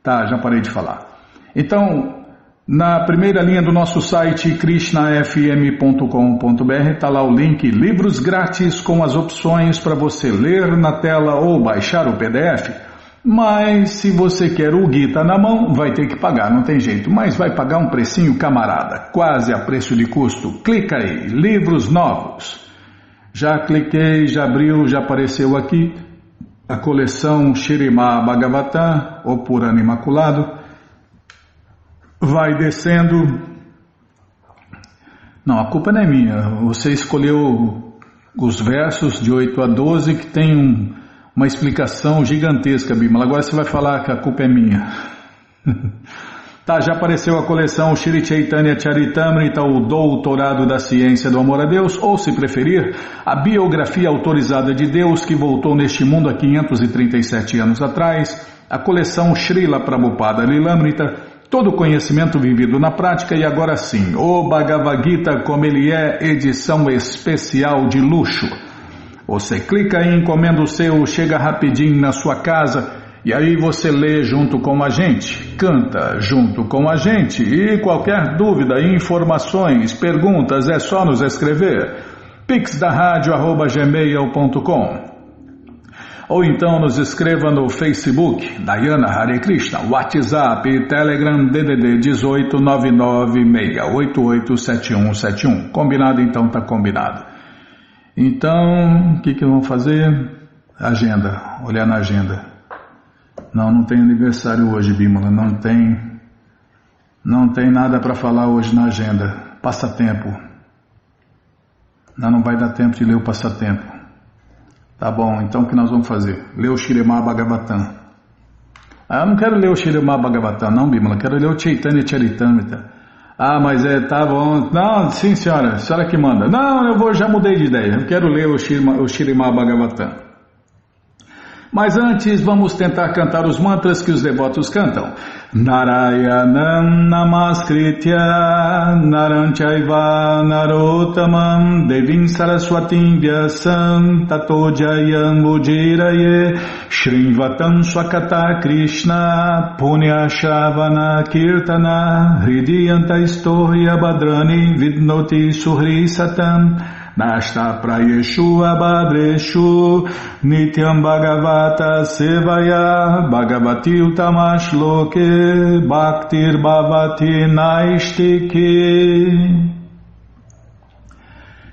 [SPEAKER 1] Tá, já parei de falar. Então, na primeira linha do nosso site krishnafm.com.br está lá o link Livros Grátis com as opções para você ler na tela ou baixar o PDF. Mas se você quer o Gita na mão, vai ter que pagar, não tem jeito. Mas vai pagar um precinho, camarada, quase a preço de custo. Clica aí, livros novos. Já cliquei, já abriu, já apareceu aqui a coleção Śrīmad Bhagavatam, o Purana Imaculado. Vai descendo. Não, a culpa não é minha. Você escolheu os versos de 8 a 12 que tem uma explicação gigantesca, Bimala. Agora você vai falar que a culpa é minha. Tá, já apareceu a coleção Shri Chaitanya Charitamrita, o Doutorado da Ciência do Amor a Deus, ou se preferir, a biografia autorizada de Deus que voltou neste mundo há 537 anos atrás, a coleção Srila Prabhupada Lilamrita, todo o conhecimento vivido na prática, e agora sim, o Bhagavad Gita como ele é, edição especial de luxo. Você clica aí, encomenda o seu, chega rapidinho na sua casa e aí você lê junto com a gente, canta junto com a gente e qualquer dúvida, informações, perguntas é só nos escrever pixdaradio@gmail.com ou então nos escreva no Facebook, Dayana Hare Krishna, WhatsApp, Telegram, DDD 18 996887171. Combinado? Então tá combinado. Então, o que vamos fazer? Agenda, olhar na agenda. Não tem aniversário hoje, Bímola, não tem nada para falar hoje na agenda. Passatempo. Não vai dar tempo de ler o passatempo. Tá bom, então o que nós vamos fazer? Ler o Śrīmad Bhagavatam. Eu não quero ler o Śrīmad Bhagavatam não, Bímola, quero ler o Chaitanya Charitamrita. Mas tá bom. Não, sim senhora, a senhora que manda. Não, já mudei de ideia, eu quero ler o Śrīmad Bhagavatam. Mas antes vamos tentar cantar os mantras que os devotos cantam. Narayanam Namaskritya Naram Chaiva Narottamam Devim Saraswatim Vyasam Tato Jayam Ujiraye Shrinvatam Swakata Krishna Punya Shravana Kirtana Hridiyanta Istohya Badrani Vidnoti Suhri Satam Nashta Prayeshu Abhadreshu Nityam Bhagavata Sevaya Bhagavati Utamash Loke Bhaktir Bhavati Naistiki.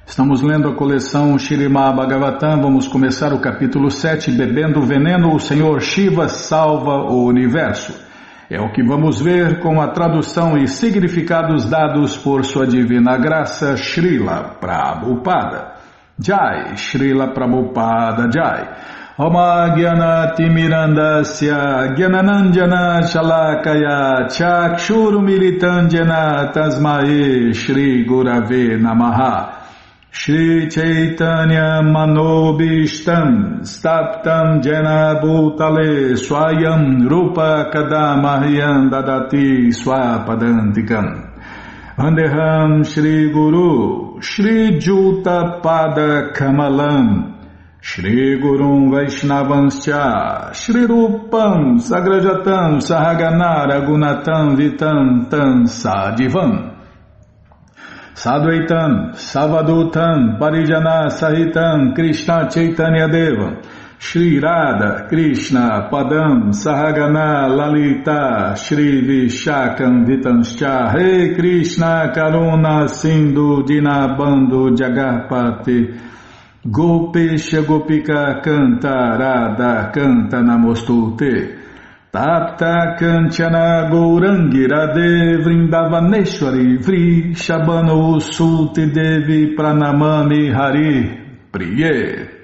[SPEAKER 1] Estamos lendo a coleção Śrīmad Bhagavatam. Vamos começar o capítulo 7, Bebendo Veneno, o Senhor Shiva salva o universo. É o que vamos ver com a tradução e significados dados por sua divina graça, Srila Prabhupada. Jai, Srila Prabhupada Jai. Oma Gyanati Mirandasya Gyananandjana Shalakaya Chakshuru Militandjana Tasmae Shri Gurave Namaha. Shri Chaitanya Manobishtam Staptam Jena Bhutale Swayam Rupa Kadamahyam Dadati Swapadantikam Vandeham Shri Guru Shri Juta Pada Kamalam Shri Gurum Vaishnavanscha Shri Rupam Sagrajatam Sahagana Ragunatam Vitam Tam Sadivam Sadvaitam, Savadutam, Parijana Sahitam, Krishna Chaitanya Deva, Shri Radha Krishna Padam Sahagana Lalita Shri Vishakam Vitanscha Rei Krishna Karuna Sindhu Dinabando Jagarpati Gopesha Gopika Canta Radha Canta Namostute Tapta Kanchana Gourangi Radhe Vrindavaneshwari Vri Shabano Suti Devi Pranamami Hari Priye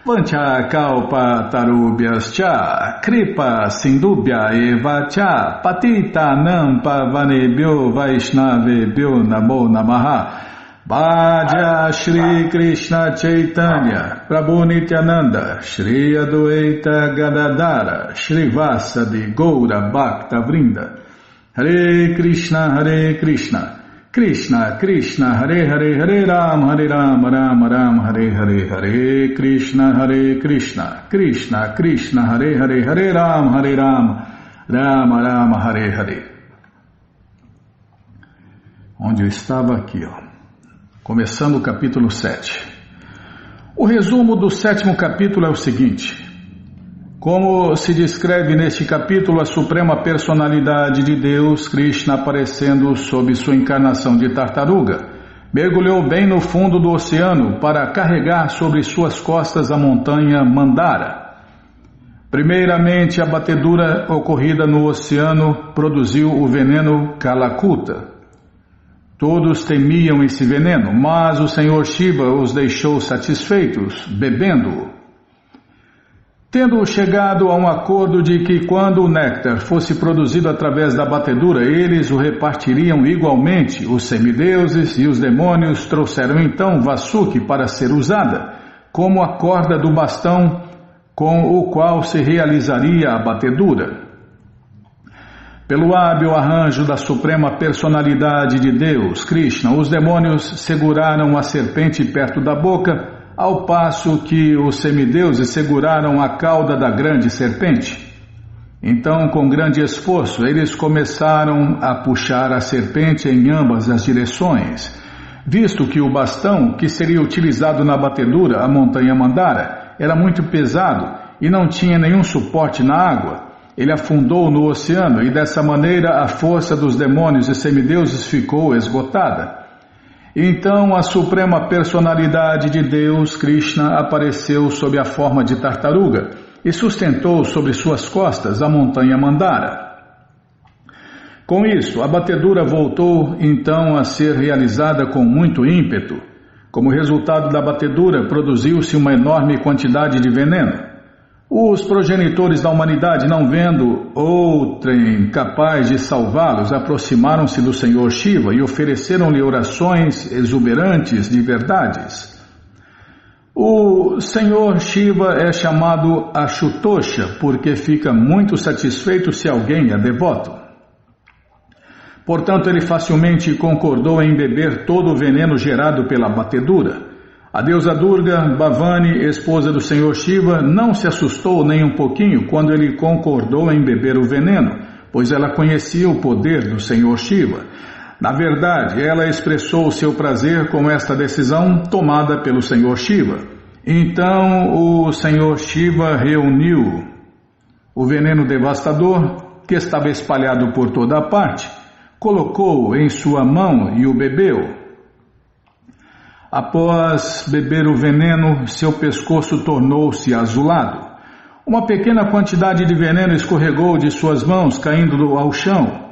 [SPEAKER 1] Vancha Kalpa Tarubhyas Cha Kripa Sindubhya Eva Cha Patita Nampa Vanebhyo Vaishnavebhyo Namo Namaha Bhaja Shri Krishna Chaitanya Prabhu Nityananda Shri Adwaita Gadadara Shri Vasadi Goura Bhakta Vrinda Hare Krishna Krishna Krishna Hare Hare Hare Ram Ram Ram Hare Hare Hare Krishna Krishna Krishna Hare Hare Hare Ram Ram Ram Hare Hare. Onde eu estava aqui, começando o capítulo 7. O resumo do 7º capítulo é o seguinte: como se descreve neste capítulo a suprema personalidade de Deus, Krishna, aparecendo sob sua encarnação de tartaruga, mergulhou bem no fundo do oceano para carregar sobre suas costas a montanha Mandara. Primeiramente, a batedura ocorrida no oceano produziu o veneno Kalakuta. Todos temiam esse veneno, mas o Senhor Shiva os deixou satisfeitos, bebendo-o. Tendo chegado a um acordo de que quando o néctar fosse produzido através da batedura, eles o repartiriam igualmente, os semideuses e os demônios trouxeram então Vasuki para ser usada, como a corda do bastão com o qual se realizaria a batedura. Pelo hábil arranjo da suprema personalidade de Deus, Krishna, os demônios seguraram a serpente perto da boca, ao passo que os semideuses seguraram a cauda da grande serpente. Então, com grande esforço, eles começaram a puxar a serpente em ambas as direções, visto que o bastão, que seria utilizado na batedura, a montanha Mandara, era muito pesado e não tinha nenhum suporte na água. Ele afundou no oceano e dessa maneira a força dos demônios e semideuses ficou esgotada. Então a suprema personalidade de Deus, Krishna, apareceu sob a forma de tartaruga e sustentou sobre suas costas a montanha Mandara. Com isso, a batedura voltou então a ser realizada com muito ímpeto. Como resultado da batedura, produziu-se uma enorme quantidade de veneno. Os progenitores da humanidade, não vendo outrem capaz de salvá-los, aproximaram-se do Senhor Shiva e ofereceram-lhe orações exuberantes de verdades. O Senhor Shiva é chamado Ashutosha porque fica muito satisfeito se alguém é devoto. Portanto, ele facilmente concordou em beber todo o veneno gerado pela batedura. A deusa Durga, Bhavani, esposa do Senhor Shiva, não se assustou nem um pouquinho quando ele concordou em beber o veneno, pois ela conhecia o poder do Senhor Shiva. Na verdade, ela expressou o seu prazer com esta decisão tomada pelo Senhor Shiva. Então o Senhor Shiva reuniu o veneno devastador, que estava espalhado por toda a parte, colocou-o em sua mão e o bebeu. Após beber o veneno, seu pescoço tornou-se azulado. Uma pequena quantidade de veneno escorregou de suas mãos, caindo ao chão.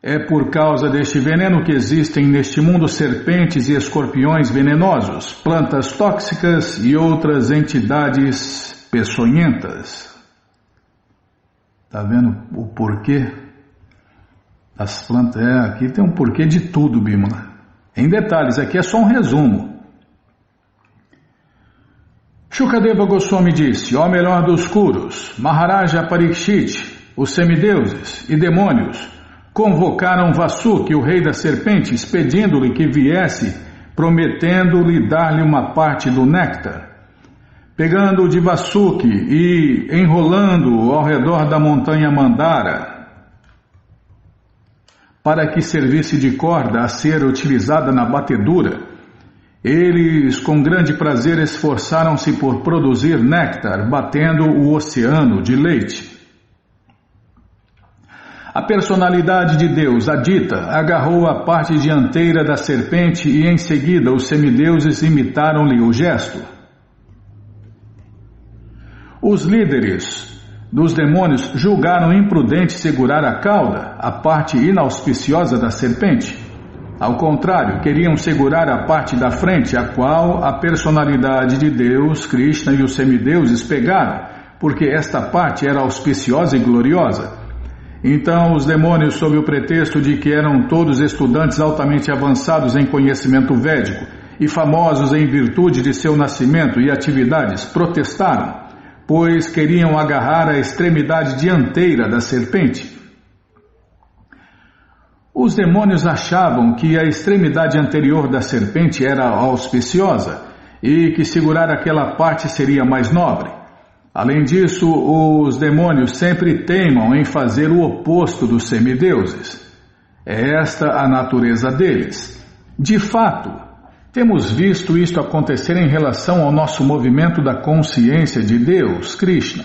[SPEAKER 1] É por causa deste veneno que existem neste mundo serpentes e escorpiões venenosos, plantas tóxicas e outras entidades peçonhentas. Está vendo o porquê das plantas? Aqui tem um porquê de tudo, Bimala. Em detalhes, aqui é só um resumo. Shukadeva Goswami disse: ó melhor dos Kurus, Maharaja Parikshit, os semideuses e demônios convocaram Vasuki, o rei das serpentes, pedindo-lhe que viesse, prometendo-lhe dar-lhe uma parte do néctar. Pegando-o de Vasuki e enrolando-o ao redor da montanha Mandara, para que servisse de corda a ser utilizada na batedura, Eles com grande prazer esforçaram-se por produzir néctar, batendo o oceano de leite. A personalidade de Deus, Adita, agarrou a parte dianteira da serpente e em seguida os semideuses imitaram-lhe o gesto. Os líderes dos demônios julgaram imprudente segurar a cauda, a parte inauspiciosa da serpente. Ao contrário, queriam segurar a parte da frente, a qual a personalidade de Deus, Krishna e os semideuses pegaram, porque esta parte era auspiciosa e gloriosa. Então os demônios, sob o pretexto de que eram todos estudantes altamente avançados em conhecimento védico e famosos em virtude de seu nascimento e atividades, protestaram, pois queriam agarrar a extremidade dianteira da serpente. Os demônios achavam que a extremidade anterior da serpente era auspiciosa e que segurar aquela parte seria mais nobre. Além disso, os demônios sempre teimam em fazer o oposto dos semideuses. É esta a natureza deles. De fato, temos visto isto acontecer em relação ao nosso movimento da consciência de Deus, Krishna.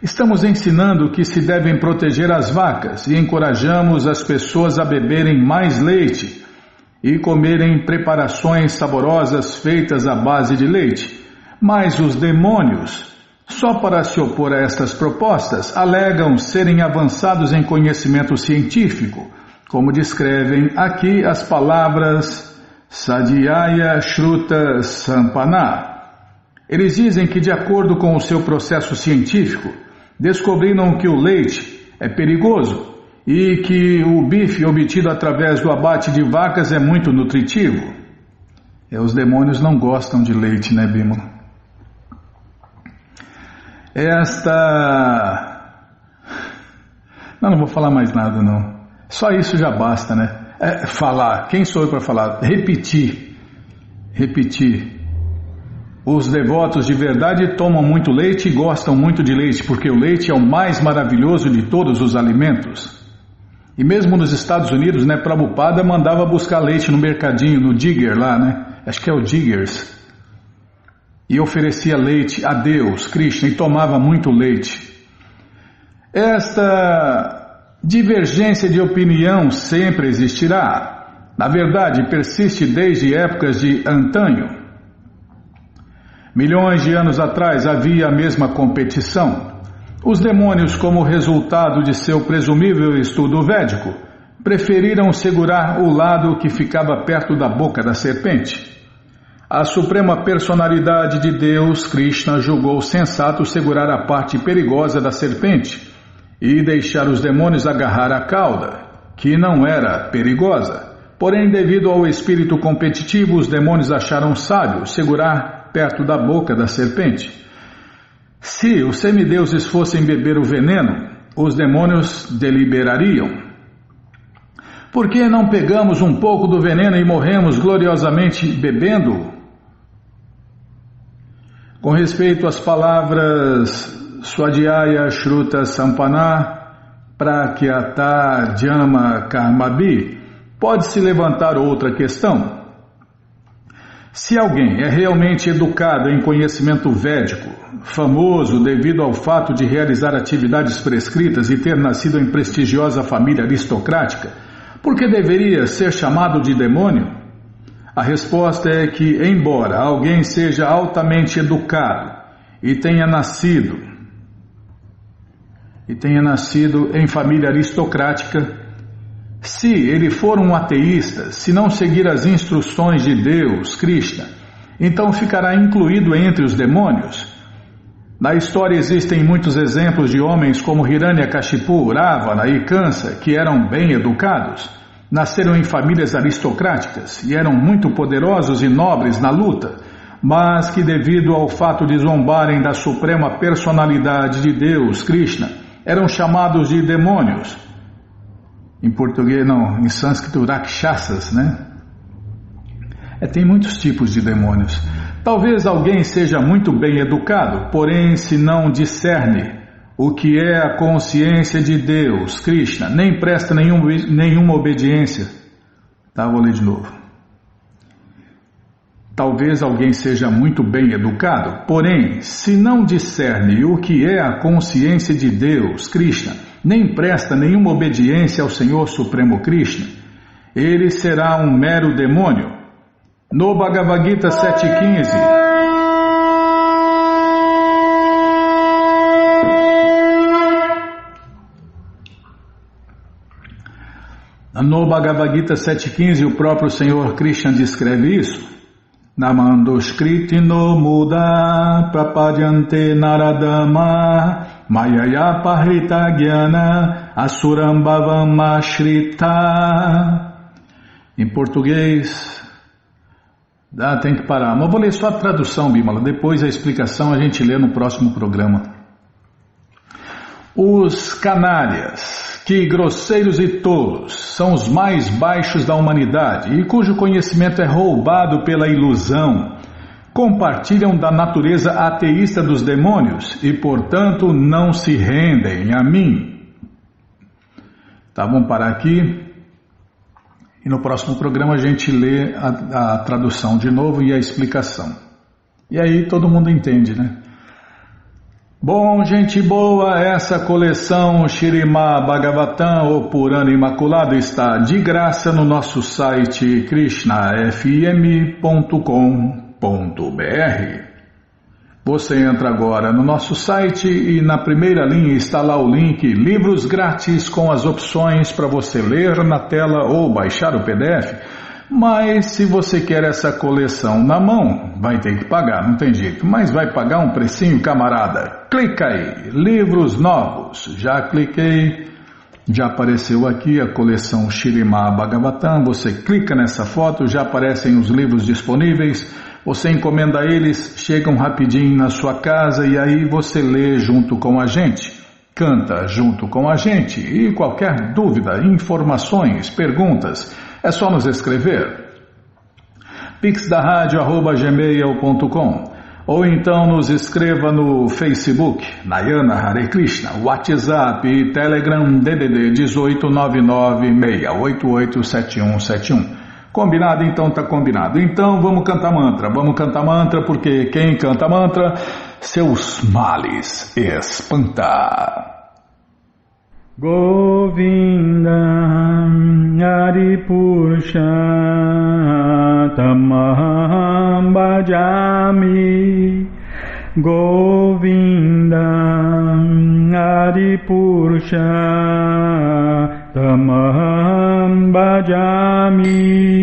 [SPEAKER 1] Estamos ensinando que se devem proteger as vacas e encorajamos as pessoas a beberem mais leite e comerem preparações saborosas feitas à base de leite. Mas os demônios, só para se opor a estas propostas, alegam serem avançados em conhecimento científico, como descrevem aqui as palavras Sadhyaya Shruta Sampana. Eles dizem que, de acordo com o seu processo científico, descobriram que o leite é perigoso e que o bife obtido através do abate de vacas é muito nutritivo. Os demônios não gostam de leite, né, Bímola? Não vou falar mais nada, não. Só isso já basta, né? Falar. Quem sou eu para falar? Repetir. Os devotos de verdade tomam muito leite e gostam muito de leite, porque o leite é o mais maravilhoso de todos os alimentos. E mesmo nos Estados Unidos, né, Prabhupada mandava buscar leite no mercadinho, no Digger lá, né? Acho que é o Diggers. E oferecia leite a Deus, Krishna, e tomava muito leite. Esta divergência de opinião sempre existirá. Na verdade, persiste desde épocas de antanho. Milhões de anos atrás havia a mesma competição. Os demônios, como resultado de seu presumível estudo védico, preferiram segurar o lado que ficava perto da boca da serpente. A Suprema Personalidade de Deus, Krishna, julgou sensato segurar a parte perigosa da serpente e deixar os demônios agarrar a cauda, que não era perigosa. Porém, devido ao espírito competitivo, os demônios acharam sábio segurar perto da boca da serpente. Se os semideuses fossem beber o veneno, os demônios deliberariam. Por que não pegamos um pouco do veneno e morremos gloriosamente bebendo? Com respeito às palavras Swadhyaya Shruta Sampana Prakyata Jama Karmabhi, pode-se levantar outra questão. Se alguém é realmente educado em conhecimento védico, famoso devido ao fato de realizar atividades prescritas e ter nascido em prestigiosa família aristocrática, por que deveria ser chamado de demônio? A resposta é que, embora alguém seja altamente educado e tenha nascido em família aristocrática, se ele for um ateísta, se não seguir as instruções de Deus, Krishna, então ficará incluído entre os demônios. Na história existem muitos exemplos de homens como Hiranyakashipu, Ravana e Kansa, que eram bem educados, nasceram em famílias aristocráticas e eram muito poderosos e nobres na luta, mas que devido ao fato de zombarem da suprema personalidade de Deus, Krishna, eram chamados de demônios. Em português, não, em sânscrito, rakshasas, né? Tem muitos tipos de demônios. Talvez alguém seja muito bem educado, porém se não discerne o que é a consciência de Deus, Krishna, nem presta nenhuma obediência. Vou ler de novo. Talvez alguém seja muito bem educado, porém, se não discerne o que é a consciência de Deus, Krishna, nem presta nenhuma obediência ao Senhor Supremo Krishna, ele será um mero demônio. No Bhagavad Gita 7.15, no Bhagavad Gita 7.15, o próprio Senhor Krishna descreve isso. Namandoshkriti no muda prapadyante naradama mayaya pahrita gyana asuram bhavam ashrita. Em português, tem que parar, mas vou ler só a tradução, Bimala, depois a explicação a gente lê no próximo programa. Os canalhas, que grosseiros e tolos, são os mais baixos da humanidade e cujo conhecimento é roubado pela ilusão, compartilham da natureza ateísta dos demônios e, portanto, não se rendem a mim. Tá, vamos parar aqui e no próximo programa a gente lê a tradução de novo e a explicação. E aí todo mundo entende, né? Bom, gente boa, essa coleção Śrīmad Bhagavatam, o Purana Imaculado, está de graça no nosso site krishnafm.com.br. Você entra agora no nosso site e na primeira linha está lá o link Livros Grátis com as opções para você ler na tela ou baixar o PDF. Mas se você quer essa coleção na mão, vai ter que pagar, não tem jeito. Mas vai pagar um precinho, camarada. Clica aí, livros novos. Já cliquei, já apareceu aqui a coleção Śrīmad Bhagavatam. Você clica nessa foto, já aparecem os livros disponíveis. Você encomenda eles, chegam rapidinho na sua casa e aí você lê junto com a gente. Canta junto com a gente. E qualquer dúvida, informações, perguntas, é só nos escrever. pixda@gmail.com ou então nos escreva no Facebook, Nayana Hare Krishna, WhatsApp e Telegram DDD 18996887171. Combinado? Então tá combinado. Então vamos cantar mantra porque quem canta mantra, seus males espanta. Govinda Adipurusha Tamaham Bhajami Govinda Adipurusha Tamaham Bhajami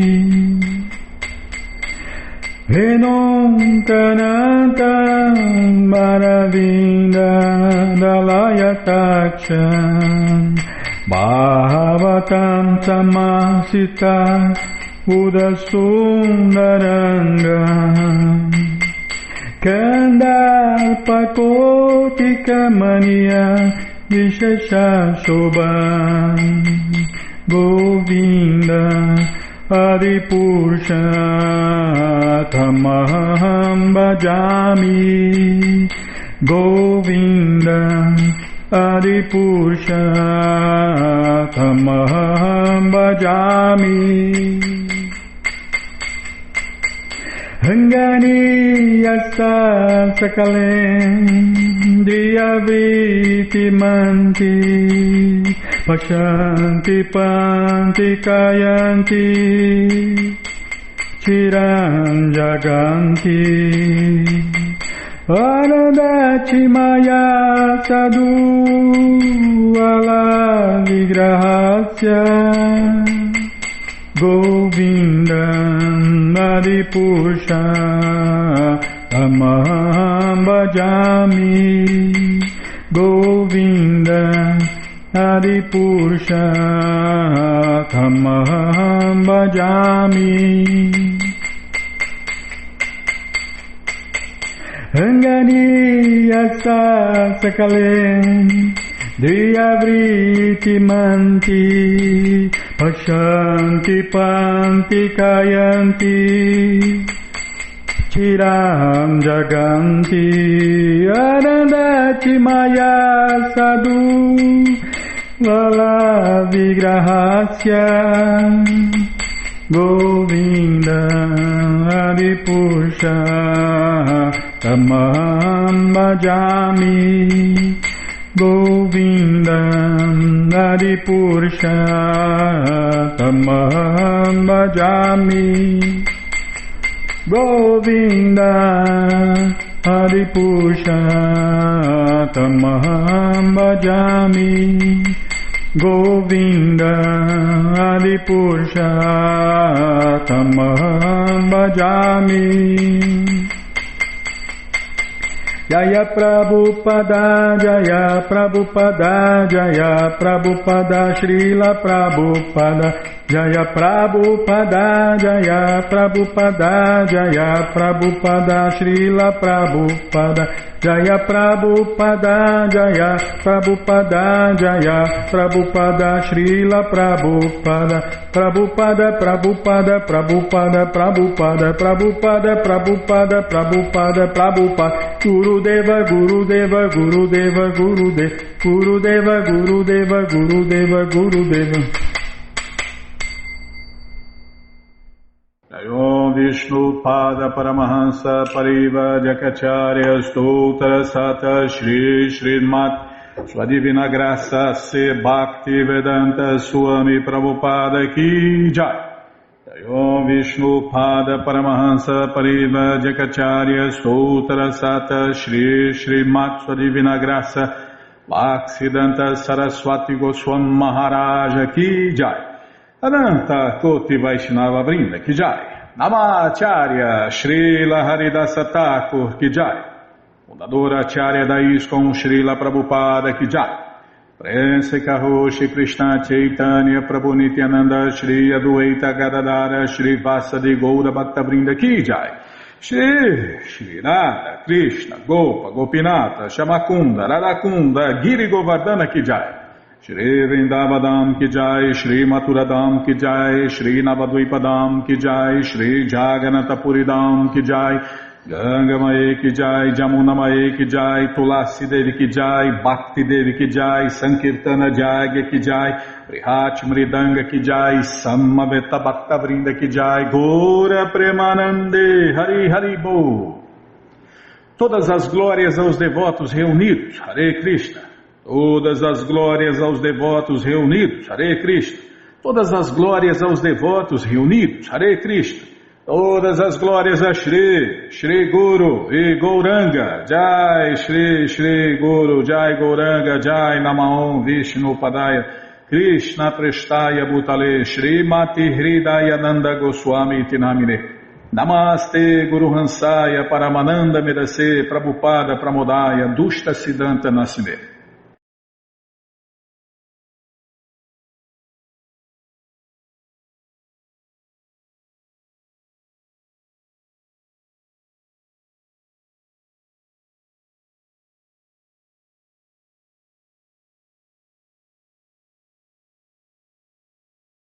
[SPEAKER 1] Venom Kananta Maravinda Dalayataksha Bhavatam Samasita Udasundaranga Kandalpakotika Mania Vishesha Shobha Govinda Adipurusha Tamaham Bhajami Govinda Adipurusha Tamaham Bhajami Hangani Yasa Sakalen Diyavriti Manti Pashanti Panti Kayanti Chiram Jaganti Anandati Maya Sadhu Ala Vigrahasya Govinda Adipurusha Tamaham Bhajami Govinda Adipurusha Tamaham Bhajami Angani Yasa Sakalen Diyavriti Manti Pashanti Panti Kayanti Chiram Jaganti Anandati Maya Sadhu Lala Vigrahasya Govinda Adipurusha Tamaham Bhajami Govinda Adipurusha Tamaham Bhajami Govinda Adipurusha Tamaham Bhajami Govinda Adipurusha Tamaham Bhajami Jaya Prabhupada Jaya Prabhupada Jaya Prabhupada Srila Prabhupada Jaya Prabhupada Jaya Prabhupada Jaya Prabhupada Srila Prabhupada Jaya Prabhupada Jaya Prabhupada Jaya Prabhupada Srila Prabhupada Prabhupada Prabhupada Prabhupada Prabhupada Prabhupada Prabhupada Prabhupada Prabhupada Gurudeva Gurudeva Gurudeva Gurudeva Gurudeva Gurudeva Gurudeva Gurudeva Om Vishnu Pada Paramahansa Pariva Jakacharya Stoutra Sata Shri Srimat Sua Divina Graça Se Bhakti Vedanta Swami Prabhupada Ki Jai. Om Vishnu Pada Paramahansa Pariva Jakacharya Stoutra Sata Shri Srimat Sua Divina Graça Bhaktivedanta Saraswati Goswami Maharaja Ki Jai. Ananta Koti Vaishnava Vrinda Ki Jai. Namacharya Srila Haridasa Thakur Ki Jai. Fundadora Acharya da ISKCON Srila Prabhupada Ki Jai. Prense Karoshi Krishna Chaitanya Prabhu Nityananda Shri Adwaita Gadadara Shri Vasadi Goura Bhakta Vrinda Ki Jai. Shri Radha Krishna Gopa Gopinata Shamakunda Radakunda Giri Govardhana Ki Jai. Shri Vrindavadam Ki Jai, Shri Maturadam Ki Jai, Shri Navadvipadam Ki Jai, Shri Jaganatapuridam Ki Jai, Ganga Mae Ki Jai, Jamuna Mae Ki Jai, Tulasi Devi Ki Jai, Bhakti Devi Ki Jai, Sankirtana Jagya Ki Jai, Prihat Mridanga Ki Jai, Samaveta Bhakta Vrinda Ki Jai, Gora Premanande, Hari Hari Bo. Todas as glórias aos devotos reunidos, Hare Krishna. Todas as glórias aos devotos reunidos, Hare Krishna. Todas as glórias aos devotos reunidos, Hare Krishna. Todas as glórias a Shri, Shri Guru e Gauranga, Jai Shri, Shri Guru, Jai Gauranga, Jai Namaon Vishnu Padaya, Krishna Prestaya Bhutale, Shri Mati Hridaya Nanda Goswami Tinamine. Namaste Guru Hansaya Paramananda Medase Prabhupada Pramodaya Dushta Siddhanta Nasime.